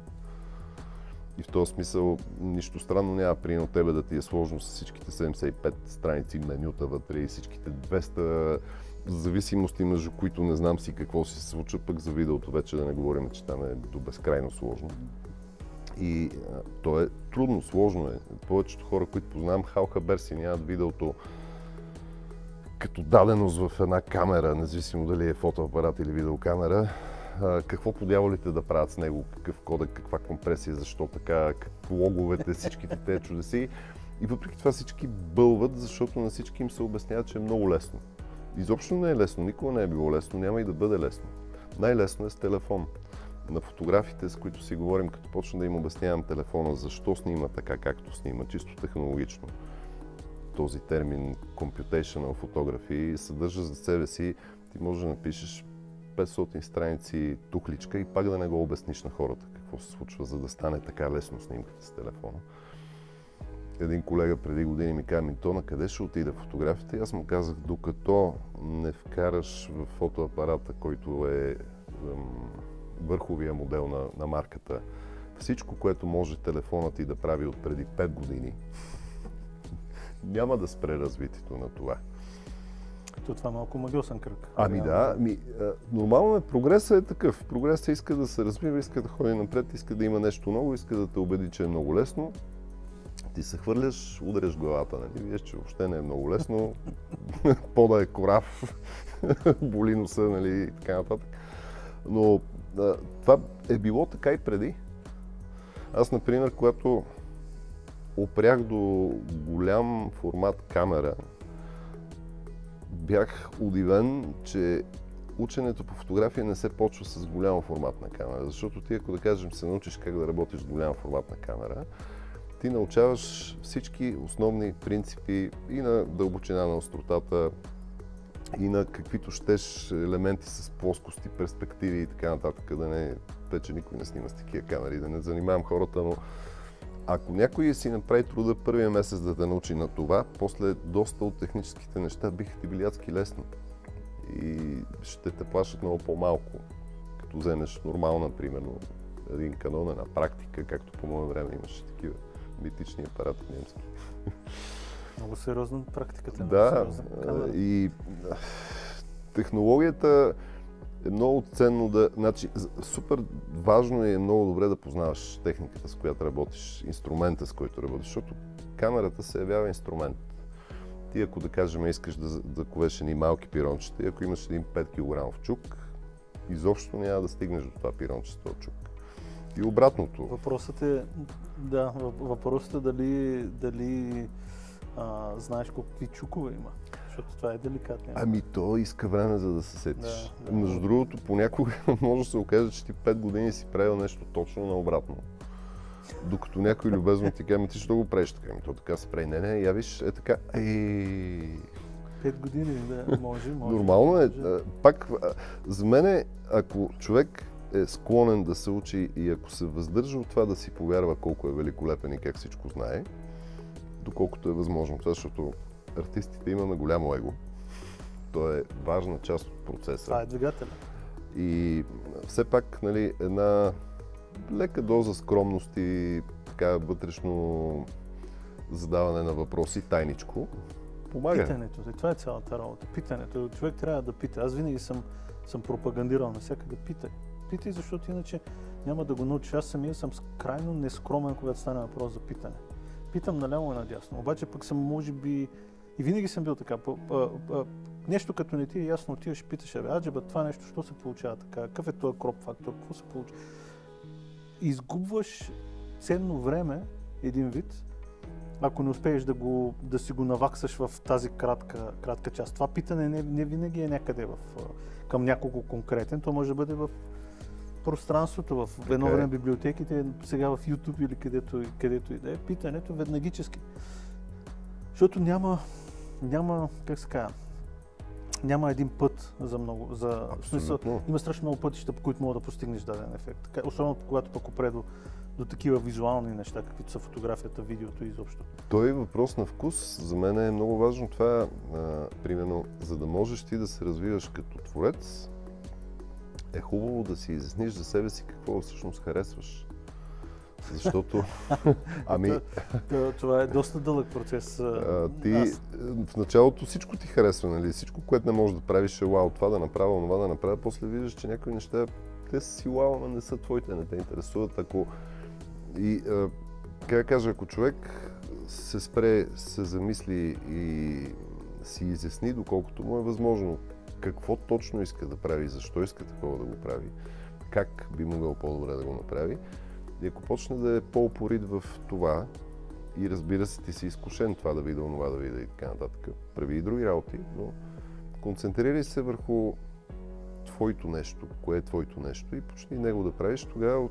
И в този смисъл нищо странно няма прино тебе да ти е сложно с всичките 75 страници менюта вътре и всичките 200 зависимости, между които не знам си какво си се случва, пък за видеото вече да не говорим, че там е до безкрайно сложно. И то е трудно, сложно е. Повечето хора, които познавам, халхабер си нямат видеото като даденост в една камера, независимо дали е фотоапарат или видеокамера. Какво по дяволите да правят с него, какъв кодек, каква компресия, защо така, логовете, всичките тези чудеси. И въпреки това всички бълват, защото на всички им се обяснява, че е много лесно. Изобщо не е лесно, никога не е било лесно, няма и да бъде лесно. Най-лесно е с телефон. На фотографите, с които си говорим, като почна да им обяснявам телефона, защо снима така, както снима, чисто технологично. Този термин computational photography съдържа за себе си, ти можеш да напишеш 500 страници тухличка и пак да не го обясниш на хората какво се случва, за да стане така лесно снимката с телефона. Един колега преди години ми каза, то на къде ще отиде фотографията? И аз му казах, докато не вкараш в фотоапарата, който е върховия модел на марката, всичко, което може телефонът ти да прави от преди 5 години, няма да спре развитието на това.
Това е малко магиосен кръг.
Нормално е, прогресът е такъв. Прогресът иска да се развива, иска да ходи напред, иска да има нещо ново, иска да те убеди, че е много лесно. ти се хвърляш, ударяш главата, нали? Виж, че въобще не е много лесно. Пода е корав, боли носа, нали, и така нататък. Но това е било така и преди. Аз, например, когато опрях до голям формат камера, бях удивен, че ученето по фотография не се почва с голяма форматна камера, защото ти, ако да кажем, се научиш как да работиш с голяма форматна камера, ти научаваш всички основни принципи и на дълбочина на остротата, и на каквито щеш елементи с плоскости, перспективи и така нататък, да не тече никой не снима с такива камери, да не занимавам хората, но ако някой си направи труда първия месец да те научи на това, после доста от техническите неща биха ти били адски лесно и ще те плащат много по-малко, като вземеш нормална, примерно, един канон на практика, както по мое време имаше такива митични апарати немски.
Много сериозна практиката.
Да, и технологията е много ценно да... Значи, супер важно е много добре да познаваш техниката, с която работиш, инструмента, с който работиш, защото камерата се явява инструмент. Ти, ако да кажем, искаш да ковеш едни малки пирончета, и ако имаш един 5 кг чук, изобщо няма да стигнеш до това пиронче с този чук. И обратното.
Въпросът е дали знаеш какви чукове има, защото това е деликатно.
Ами то иска време, за да се сетиш.
Да.
Между другото, понякога може да се окаже, че ти 5 години си правил нещо точно наобратно. Докато някой любезно ти каже, ти що го правиш така? Ами то така се прави. Не, я виж, е така.
5 години, да, може.
Нормално е. Пак, за мен, ако човек е склонен да се учи и ако се въздържа от това да си повярва колко е великолепен и как всичко знае, доколкото е възможно, защото артистите имаме голямо его. То е важна част от процеса.
Това е двигателя.
И все пак, нали, една лека доза скромност и така вътрешно задаване на въпроси, тайничко, помага.
Питането, това е цялата работа. Питането. Човек трябва да пита. Аз винаги съм пропагандирал навсякъде. Питай. Питай, защото иначе няма да го научиш. Аз самия съм крайно нескромен, когато стане въпрос за питане. Питам наляво и надясно. Обаче пък съм, може би, и винаги съм бил така. Нещо като не ти е ясно, отиваш и питаш, аджеба, това нещо, що се получава така? Какъв е този кроп фактор? Какво се получава? Изгубваш ценно време, един вид, ако не успееш да си го наваксаш в тази кратка част. Това питане не винаги е някъде към няколко конкретен, то може да бъде в пространството, в едно време библиотеките, сега в YouTube или където и да е, питането веднагически. Защото няма, как се казва, няма един път за много. В смисъл, има страшно много пътища, по които мога да постигнеш даден ефект. Особено когато пък опре до такива визуални неща, каквито са фотографията, видеото и изобщо.
Той е въпрос на вкус. За мен е много важно това, примерно, за да можеш ти да се развиваш като творец, е хубаво да си изясниш за себе си какво всъщност харесваш. Защото...
Това е доста дълъг процес.
В началото всичко ти харесва, нали? Всичко, което не можеш да правиш е вау, това да направя, онова да направя. После виждаш, че някои неща, те са си вау, но не са твоите, не те интересуват. Ако човек се спре, се замисли и си изясни, доколкото му е възможно, какво точно иска да прави, защо иска такова да го прави, как би могъл по-добре да го направи. И ако почне да е по-упорит в това и разбира се, ти си изкушен това да видя, онова да видя и така нататък, прави и други работи, но концентрирай се върху твоето нещо, кое е твоето нещо и почни него да правиш, тогава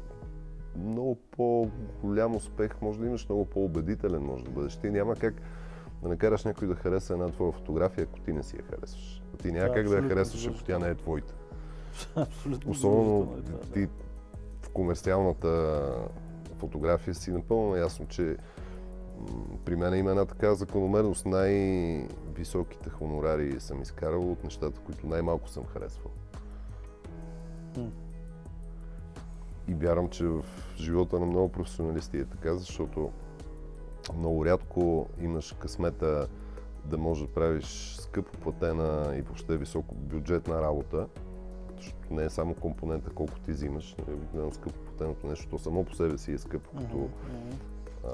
много по-голям успех може да имаш, много по-убедителен може да бъдеш. Ти няма как да накараш някой да хареса една твоя фотография, ако ти не си я харесваш. Ти няма как да я харесваш, ако тя не е твоята.
Абсолютно.
Особено ти в комерциалната фотография си напълно ясно, че при мен има една така закономерност. Най-високите хонорари съм изкарал от нещата, които най-малко съм харесвал. И вярвам, че в живота на много професионалисти е така, защото много рядко имаш късмета да можеш да правиш скъпо платена и въобще високо бюджетна работа, защото не е само компонента колко ти взимаш, обикновено скъпо платеното нещо, то само по себе си е скъпо, като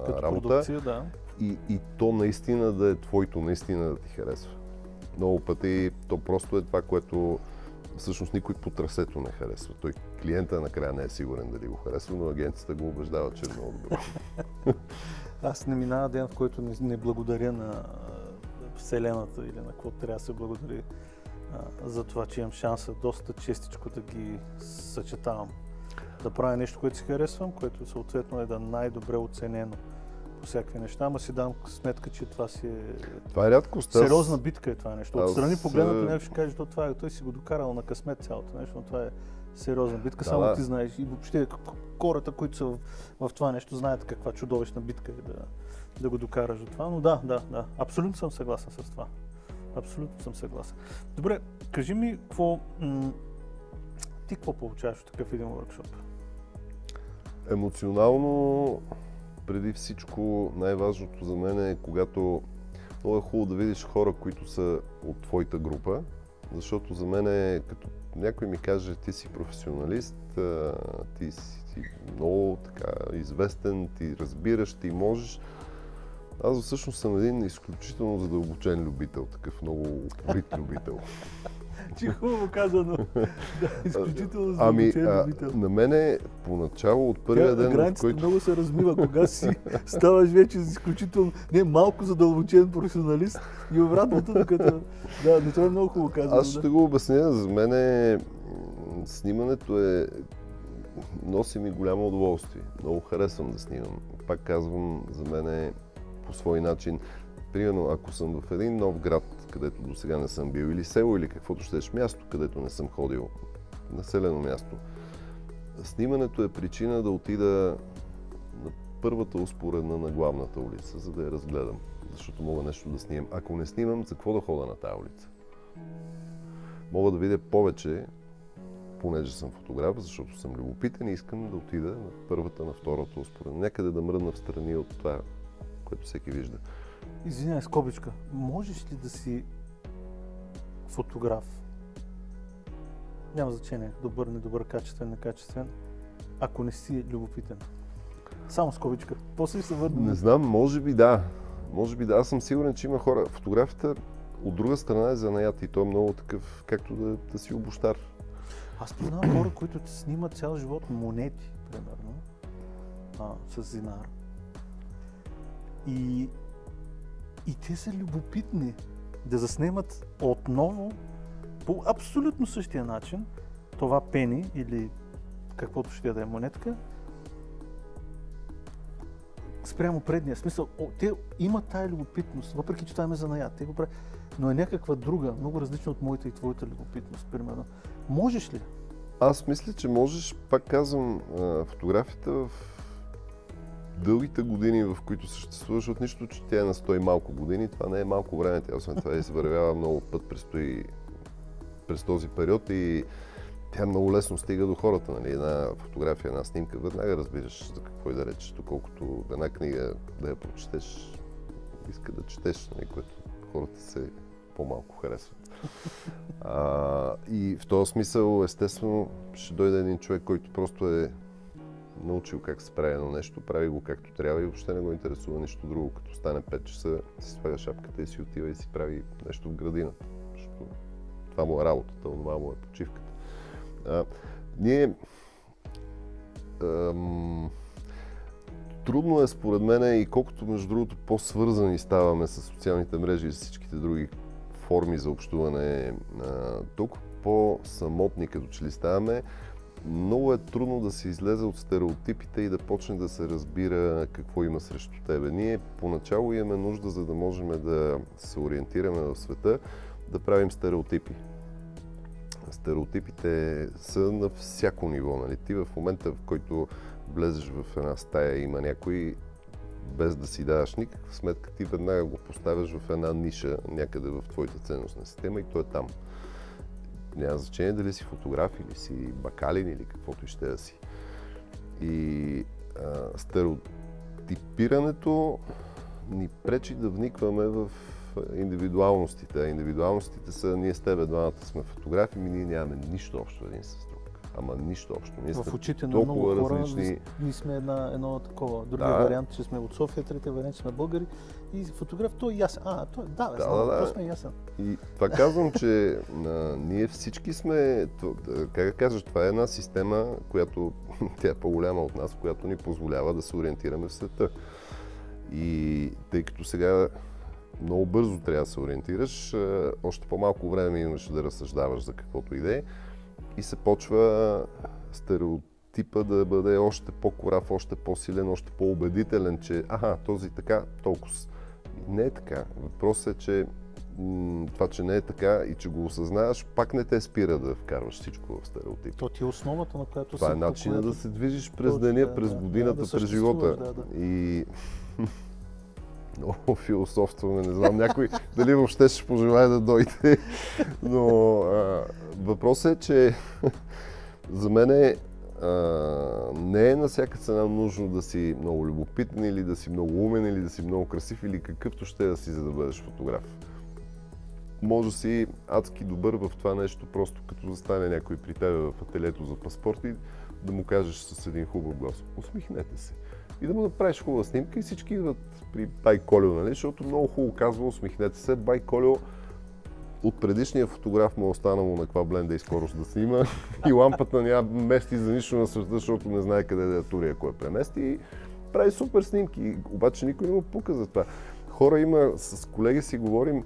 Като
работа.
продукция, да.
И то наистина да е твоето, наистина да ти харесва. Много пъти то просто е това, което всъщност никой по трасето не харесва. Той клиента накрая не е сигурен дали го харесва, но агенцията го убеждава, че е много добро.
Аз не минава ден, в който не благодаря на Вселената или на какво трябва да се благодари за това, че имам шанса доста честичко да ги съчетавам. Да правя нещо, което си харесвам, което съответно е да най-добре оценено по всякакви неща, ама си дам сметка, че това си е...
Това е рядкост.
Сериозна битка е това нещо. Отстрани погледнато някой ще каже, това е, той си го докарал на късмет цялото нещо, но това е сериозна битка, само ти знаеш. И въобще хората, които са в това нещо, знаят каква чудовищна битка е да го докараш до това. Но да. Абсолютно съм съгласен с това. Абсолютно съм съгласен. Добре, кажи ми ти какво получаваш от такъв един workshop?
Емоционално, преди всичко, най-важното за мен е, когато много е хубаво да видиш хора, които са от твоята група, защото за мен е, като някой ми каже, ти си професионалист, ти си много така известен, ти разбираш, ти можеш. Аз всъщност съм един изключително задълбочен любител, такъв много упорит любител.
Че хубаво казано. Изключително задълбочен любител.
На мене поначало от първия ден, в който...
много се размива, кога си ставаш вече изключително, не малко задълбочен професионалист и обратното, докато... Да, но това е много хубаво казано.
Аз ще го обясня. За мен снимането носи ми голямо удоволствие. Много харесвам да снимам. Пак казвам, за мен е по свой начин. Примерно, ако съм в един нов град, където до сега не съм бил, или село, или каквото щеш, място, където не съм ходил, населено място, снимането е причина да отида на първата успоредна на главната улица, за да я разгледам, защото мога нещо да снимам. Ако не снимам, за какво да хода на тази улица? Мога да видя повече, понеже съм фотограф, защото съм любопитен и искам да отида на първата, на втората успоредна, някъде да мръдна в страни от това, което всеки вижда.
Извинявай, скобичка, можеш ли да си фотограф? Няма значение, добър, недобър, качествен, некачествен, ако не си любопитен. Само скобичка. После ли се върна?
Не знам, може би да. Може би да. Аз съм сигурен, че има хора. Фотографията от друга страна е занаят и то е много такъв, както да си обущар.
Аз познавам хора, които снимат цял живот монети, примерно, с зинар. И те са любопитни да заснемат отново по абсолютно същия начин това пени или каквото ще да е монетка спрямо предния. Смисъл, те имат тая любопитност, въпреки че това е занаят. Те го правят, но е някаква друга, много различна от моята и твоята любопитност, примерно. Можеш ли?
Аз мисля, че можеш, пак казвам, фотографията в дългите години, в които съществуваш, от нищо, че тя е на 100 и малко години, това не е малко време, тя освен това се вървява много път през този период и тя много лесно стига до хората. Нали? Една фотография, една снимка, веднага разбираш за какво и да речеш, доколкото една книга да я прочетеш, иска да четеш, нали? Което хората се по-малко харесват. И в този смисъл, естествено, ще дойде един човек, който просто е научил как се прави едно нещо, прави го както трябва и въобще не го интересува нищо друго. Като стане 5 часа, си слага шапката и си отива и си прави нещо в градината. Защото това му е работата, това му е почивката. Трудно е според мен и колкото между другото по-свързани ставаме с социалните мрежи и с всичките други форми за общуване, толкова по-самотни като че ли ставаме, много е трудно да се излезе от стереотипите и да почне да се разбира какво има срещу тебе. Ние поначало имаме нужда, за да можем да се ориентираме в света, да правим стереотипи. Стереотипите са на всяко ниво. Нали? Ти в момента, в който влезеш в една стая и има някой, без да си даваш никаква сметка, ти веднага го поставяш в една ниша някъде в твоята ценностна система и той е там. Няма значение дали си фотограф или си бакалин или каквото и ще да си. И стереотипирането ни пречи да вникваме в индивидуалностите. А индивидуалностите са ние с тебе двамата сме фотографи, ние нямаме нищо общо един с друг. Ама нищо общо. Ние
В
сме
очите на
толкова
много хора
различни.
ние сме едно такова. Другия вариант, че сме от София, третия вариант, че сме българи. И фотограф, той е ясен. То сме ясен.
И това казвам, че ние всички сме, как да кажа, това е една система, която тя е по-голяма от нас, която ни позволява да се ориентираме в света. И тъй като сега много бързо трябва да се ориентираш, още по-малко време имаш да разсъждаваш за каквото и да е, и се почва стереотипа да бъде още по-корав, още по-силен, още по-убедителен, че този така, толкова. Не е така. Въпросът е, че това, че не е така и че го осъзнаваш, пак не те спира да вкарваш всичко в стереотип.
То ти е основата, на която
това е начинът да се движиш през деня, през годината, през живота. И много философстваме, не знам някой дали въобще ще пожелая да дойде, но въпросът е, че за мен не е на всяка цена нужно да си много любопитен или да си много умен или да си много красив или какъвто ще да си, за да бъдеш фотограф. Може да си адски добър в това нещо, просто като застане някой при тебе в ателието за паспорт и да му кажеш с един хубав глас: усмихнете се. И да му направиш хубава снимка и всички идват при Бай Кольо, нали? Защото много хубаво казва: усмихнете се. Бай Кольо от предишния фотограф му е останало на каква бленда и скорост да снима и лампата няма мести за нищо на света, защото не знае къде да я тури, ако я премести, и прави супер снимки. Обаче никой не му пука за това. Хора има, с колеги си говорим,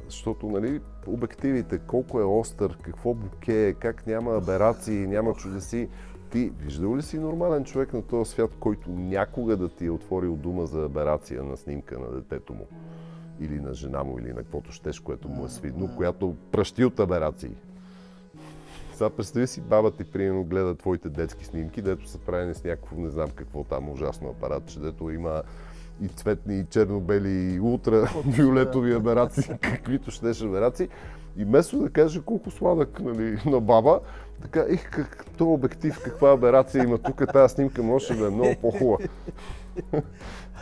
защото, нали, обективите, колко е остър, какво буке, как няма аберации, няма чудеси. Ти виждал ли си нормален човек на този свят, който някога да ти е отворил дума за аберация на снимка на детето му? Или на жена му, или на каквото щеш, което му е свидно, която пращи от аберации. Сега представи си, баба ти, примерно, гледа твоите детски снимки, дето са правени с някакво, не знам какво там ужасно апарат, че дето има и цветни, и черно-бели, и ултравиолетови аберации, каквито щеш аберации. И вместо да каже колко сладък, нали, на баба, така, този обектив, каква аберация има тук, тази снимка може да е много по-хубава.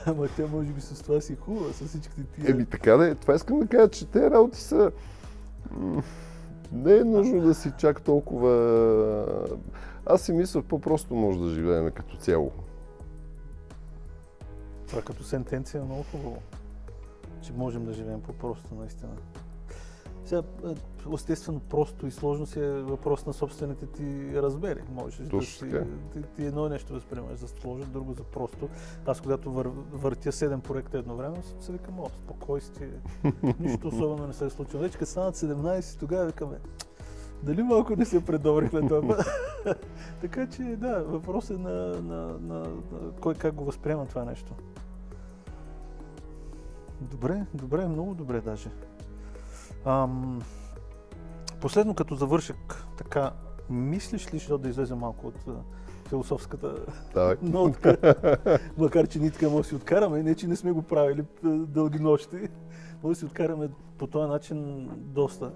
Ама тя може би с това си хубава, с всичките тия.
Така да е. Това искам да кажа, че тези работи са... Не е нужно да си чак толкова... Аз си мисля, по-просто може да живеем като цяло.
Това като сентенция е много хубаво, че можем да живеем по-просто, наистина. Сега, естествено, просто и сложно си е въпрос на собствените ти размери. Можеш да ти едно нещо възприемаш за сложно, друго за просто. Аз, когато въртя 7 проекта едновременно, се викам: спокойствие, нищо особено не се е случило. Вече като станат 17, тогава викаме: дали малко не се предобрихме това? Така че, да, въпрос е на кой как го възприема това нещо. Добре, много добре даже. Последно, като завършък, така, мислиш ли, защото да излезе малко от философската нотка, макар че ние така може да си откараме, не че не сме го правили дълги нощи, може да си откараме по този начин доста.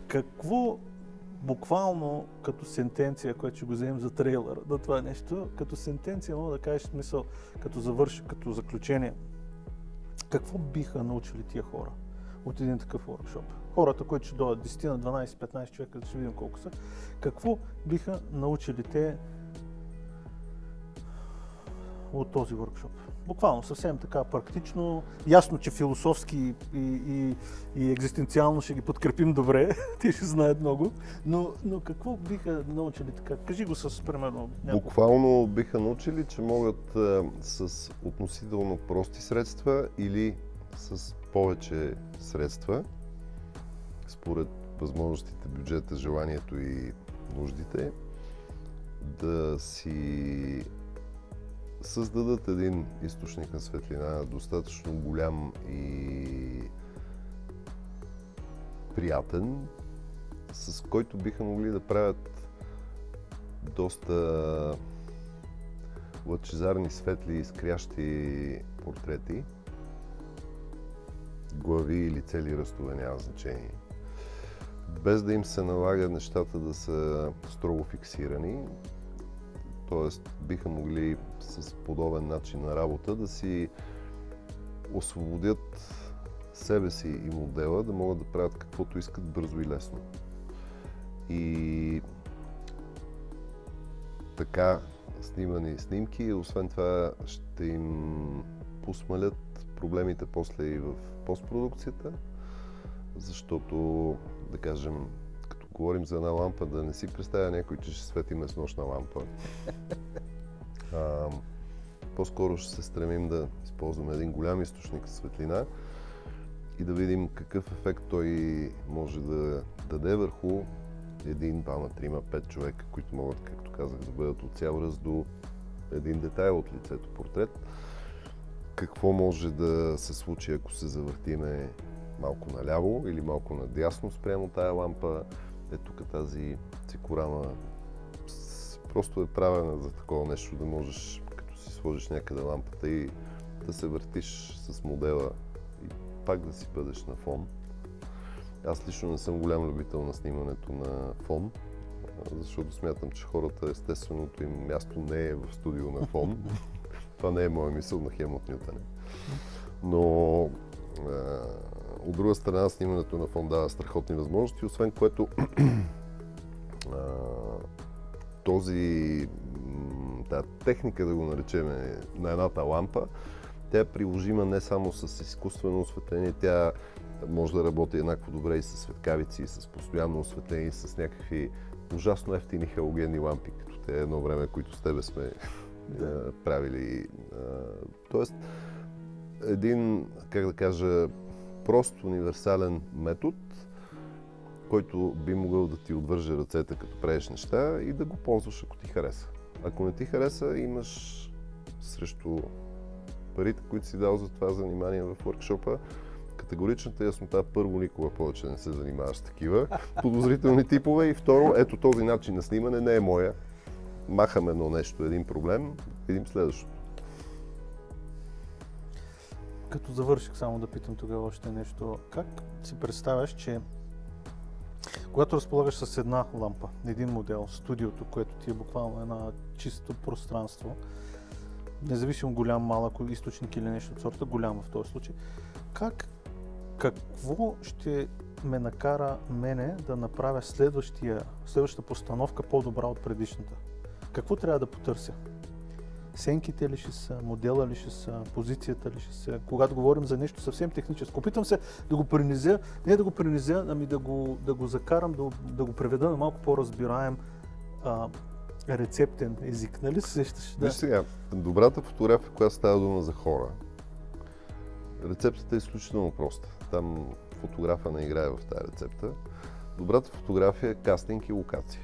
Какво буквално като сентенция, което ще го вземем за трейлър на това нещо, като сентенция мога да кажеш смисъл, като завършък, като заключение, какво биха научили тия хора от един такъв workshop? Хората, които ще дойдат 10 на 12, 15 човека, ще видим колко са, какво биха научили те от този workshop? Буквално, съвсем така практично, ясно, че философски и екзистенциално ще ги подкрепим добре, те ще знаят много, но какво биха научили така? Кажи го с примерно няколко.
Буквално биха научили, че могат с относително прости средства или с повече средства, според възможностите, бюджета, желанието и нуждите, да си създадат един източник на светлина, достатъчно голям и приятен, с който биха могли да правят доста лъчезарни, светли, изкрящи портрети, глави или цели ръстове, няма значение. Без да им се налага нещата да са строго фиксирани, т.е. биха могли с подобен начин на работа да си освободят себе си и модела, да могат да правят каквото искат бързо и лесно. И така снимани снимки. Освен това ще им посмалят проблемите после и в постпродукцията, защото, да кажем, като говорим за една лампа, да не си представя някой, че ще светиме с нощна лампа. По-скоро ще се стремим да използваме един голям източник светлина и да видим какъв ефект той може да даде върху един, двама, трима, 5 човека, които могат, както казах, да бъдат от цял ръст до един детайл от лицето, портрет. Какво може да се случи, ако се завъртиме малко наляво или малко надясно спрямо тая лампа. Тук тази цикорама просто е правена за такова нещо, да можеш, като си сложиш някъде лампата и да се въртиш с модела и пак да си бъдеш на фон. Аз лично не съм голям любител на снимането на фон, защото смятам, че хората, естественото им място не е в студио на фон. Това не е моя мисъл на Хелмут Нютън. Но от друга страна, снимането на фон дава страхотни възможности, освен което тази техника, да го наречем, на едната лампа, тя е приложима не само с изкуствено осветление, тя може да работи еднакво добре и с светкавици, и с постоянно осветление, и с някакви ужасно ефтини халогенни лампи, като те едно време, които с тебе сме правили. Тоест, един, как да кажа, прост универсален метод, който би могъл да ти отвърже ръцете, като правиш неща и да го ползваш, ако ти хареса. Ако не ти хареса, имаш срещу парите, които си дал за това занимание в workshop-а, категоричната яснота: първо, никога повече не се занимаваш с такива подозрителни типове, и второ, ето този начин на снимане не е моя. Махам едно нещо, един проблем, видим следващото.
Като завърших, само да питам тогава още нещо. Как си представяш, че когато разполагаш с една лампа, един модел, студиото, което ти е буквално една чисто пространство, независимо голям, малък източник или нещо от сорта, голям в този случай, какво ще ме накара мене да направя следващата постановка по-добра от предишната? Какво трябва да потърся? Сенките ли ще са, модела ли ще са, позицията ли ще са, когато говорим за нещо съвсем техническо. Опитам се да го принизя, не да го принизя, ами да го закарам, да го преведа на малко по-разбираем рецептен език, нали се сещаш?
Виж сега, добрата фотография, която става дума за хора, рецептата е изключително проста. Там фотографа не играе в тази рецепта. Добрата фотография е кастинг и локация.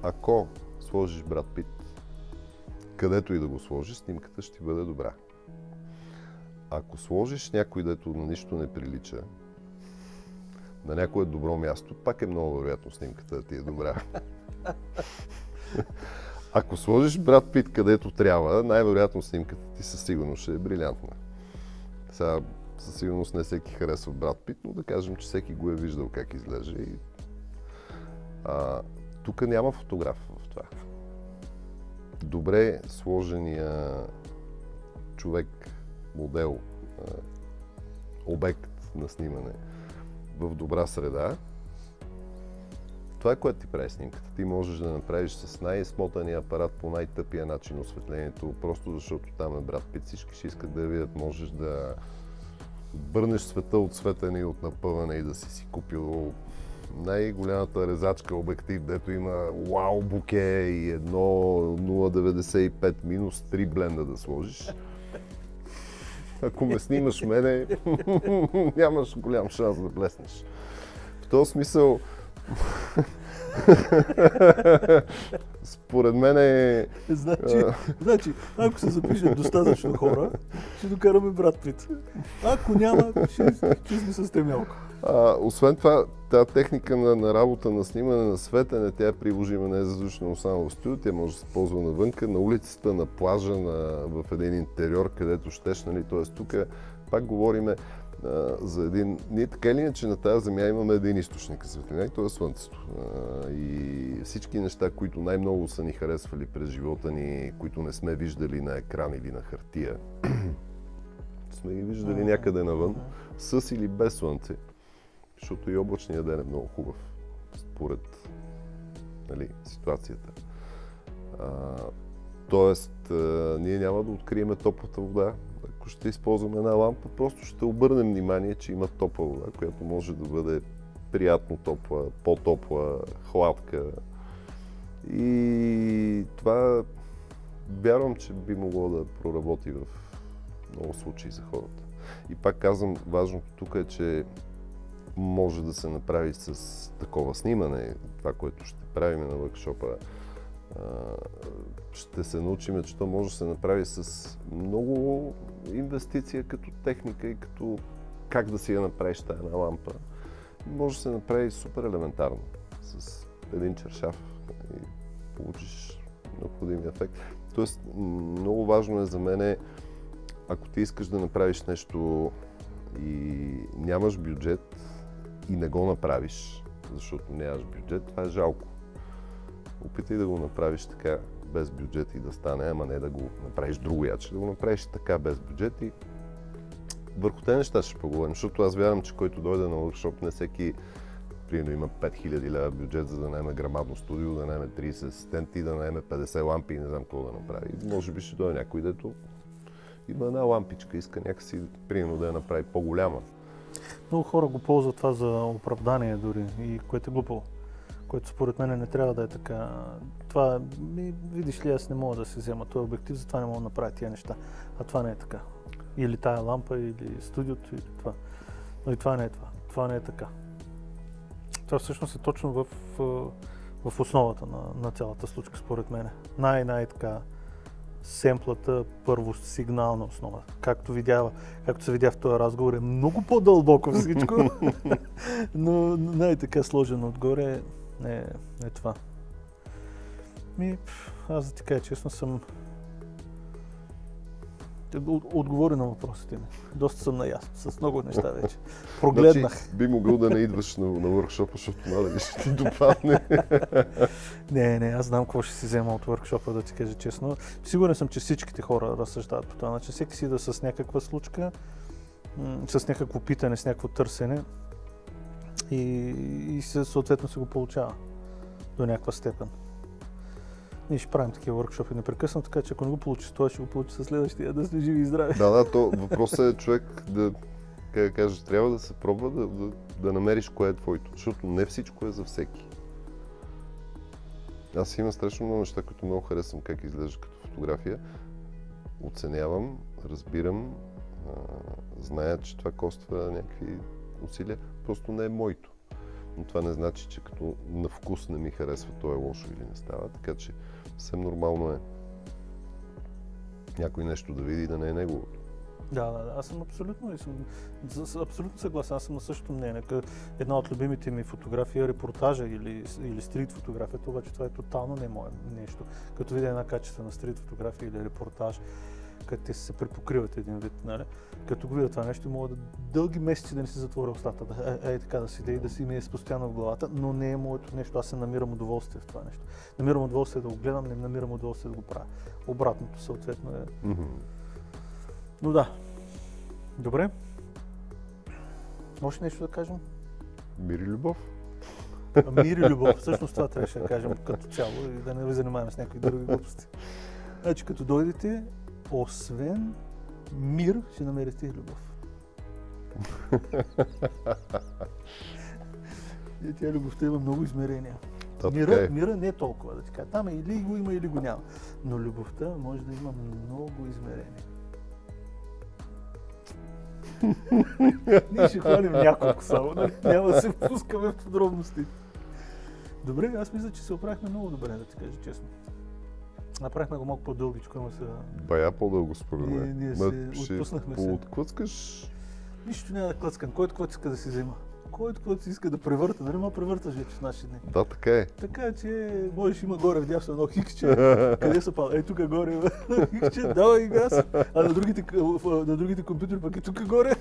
Ако сложиш Брад Пит, където и да го сложиш, снимката ще ти бъде добра. Ако сложиш някой, дето на нищо не прилича, на някое добро място, пак е много вероятно снимката да ти е добра. Ако сложиш Брад Пит където трябва, най-вероятно снимката ти със сигурност ще е брилянтна. Сега със сигурност не всеки харесва Брад Пит, но да кажем, че всеки го е виждал как изглежда. Тук няма фотограф в това. Добре сложения човек, модел, обект на снимане в добра среда, това е, което ти прави снимката. Ти можеш да направиш с най-смотания апарат по най-тъпия начин осветлението, просто защото там е Брад Пит, всички ще искат да я видят. Можеш да бърнеш света от светене и от напъване и да си купил най-голямата резачка обектив, дето има вау буке и едно 0,95 минус 3 бленда да сложиш. Ако ме снимаш мене, нямаш голям шанс да блеснеш. В този смисъл, според мен е...
Значи, ако се запишат достатъчно хора, ще докараме Брад Пит. Ако няма, ще сме с темялко.
Освен това, тази техника на работа, на снимане, на светене, тя е приложима не задушно само в студио, тя може да се ползва навънка, на улицата, на плажа, в един интериор, където щеш, нали? Тоест тук пак говориме за един... Ние така или иначе на тази земя имаме един източник светлина и това е Слънцето. И всички неща, които най-много са ни харесвали през живота ни, които не сме виждали на екран или на хартия, сме ги виждали някъде навън, с или без слънце. Защото и облачният ден е много хубав, според, нали, ситуацията. Тоест, ние няма да открием топлата вода. Ако ще използваме една лампа, просто ще обърнем внимание, че има топла вода, която може да бъде приятно топла, по-топла, хладка. И това вярвам, че би могло да проработи в много случаи за хората. И пак казвам, важното тук е, че може да се направи с такова снимане. Това, което ще правим на workshop-а, ще се научим, че то може да се направи с много инвестиция като техника и като как да си я направиш тази една лампа. Може да се направи супер елементарно, с един чершаф и получиш необходимия ефект. Тоест, много важно е за мен, ако ти искаш да направиш нещо и нямаш бюджет и не го направиш, защото нямаш бюджет, това е жалко. Опитай да го направиш така без бюджет и да стане, ама не да го направиш другояче, да го направиш така без бюджет и върху тези неща ще поговорим, защото аз вярвам, че който дойде на workshop, не всеки примерно има 5000 лева бюджет, за да наеме грамадно студио, да наеме 30 асистенти, да наеме 50 лампи и не знам какво да направи. Може би ще дойде някой, дето има една лампичка, иска някакси примерно да я направи по-голяма.
Много хора го ползват това за оправдание дори, и което е глупаво. Което според мен не трябва да е така. Това, видиш ли, аз не мога да си взема този обектив, затова не мога да направя тия неща. А това не е така. Или тая лампа, или студиото, или това. Но и това не е това. Това не е така. Това всъщност е точно в основата на цялата случка, според мен. Най-така семплата първосигнална основа. Както се видя в този разговор, е много по-дълбоко всичко, но най-така сложено отгоре е това. Аз да ти кажа честно, съм отговоря на въпросите ми. Доста съм наясно с много неща вече. Прогледнах.
Значи, би могъл да не идваш на workshop, защото надали ще ти допадне.
Не, аз знам какво ще си взема от workshop-а, да ти кажа честно. Сигурен съм, че всичките хора разсъждават по това начин. Всеки си да с някаква случка, с някакво питане, с някакво търсене и съответно се го получава до някаква степен. Ние ще правим такива workshop-и непрекъснато, така че ако не го получиш това, ще го получиш със следващия, да сме живи и здрави.
То въпросът е човек да, как да кажа, трябва да се пробва да намериш кое е твоето, защото не всичко е за всеки. Аз имам страшно много неща, които много харесвам как изглежда като фотография. Оценявам, разбирам, зная, че това коства някакви усилия, просто не е моето. Но това не значи, че като на вкус не ми харесва, то е лошо или не става, така че съвсем нормално е някой нещо да види и да не е неговото.
Да, аз съм абсолютно съгласен, аз съм на същото мнение. Една от любимите ми фотографии е репортажа или стрит фотографията, обаче това е тотално не мое нещо. Като видя една качествена стрит фотография или репортаж, като те се препокриват един вид, нали? Като го видя това нещо, мога дълги месеци да не си затворя устата, така да седя и да си ми е постоянно в главата, но не е моето нещо, аз се намирам удоволствие в това нещо. Намирам удоволствие да го гледам, не намирам удоволствие да го правя. Обратното съответно е. Но да. Добре. Още нещо да кажем?
Мир и любов.
Мир и любов. Всъщност това трябваше да кажем като цяло и да не ви занимаваме с някакви други глупости. Значи като дойдете, освен мир, ще намерите и любов. И тя любовта има много измерения. Мира не е толкова, да ти кажа. Там или го има, или го няма. Но любовта може да има много измерения. Ние ще хвалим няколко само, няма да се впускаме в подробности. Добре, аз мисля, че се оправихме много добре, да ти кажа честно. Направихме го малко по-дългичко, ама сега...
Бая по-дълго според мен.
Ние се отпуснахме се.
Поотклъцкаш...
Нищо няма да клъцкам. Който иска да си взема. Който си иска да превърта, нали ма превърташ вече в наши дни.
Да, така е.
Така че можеш има горе вдясно едно хикче. Къде са пал? Тук горе хикче, давай и газ. А на другите компютъри пък е тук горе.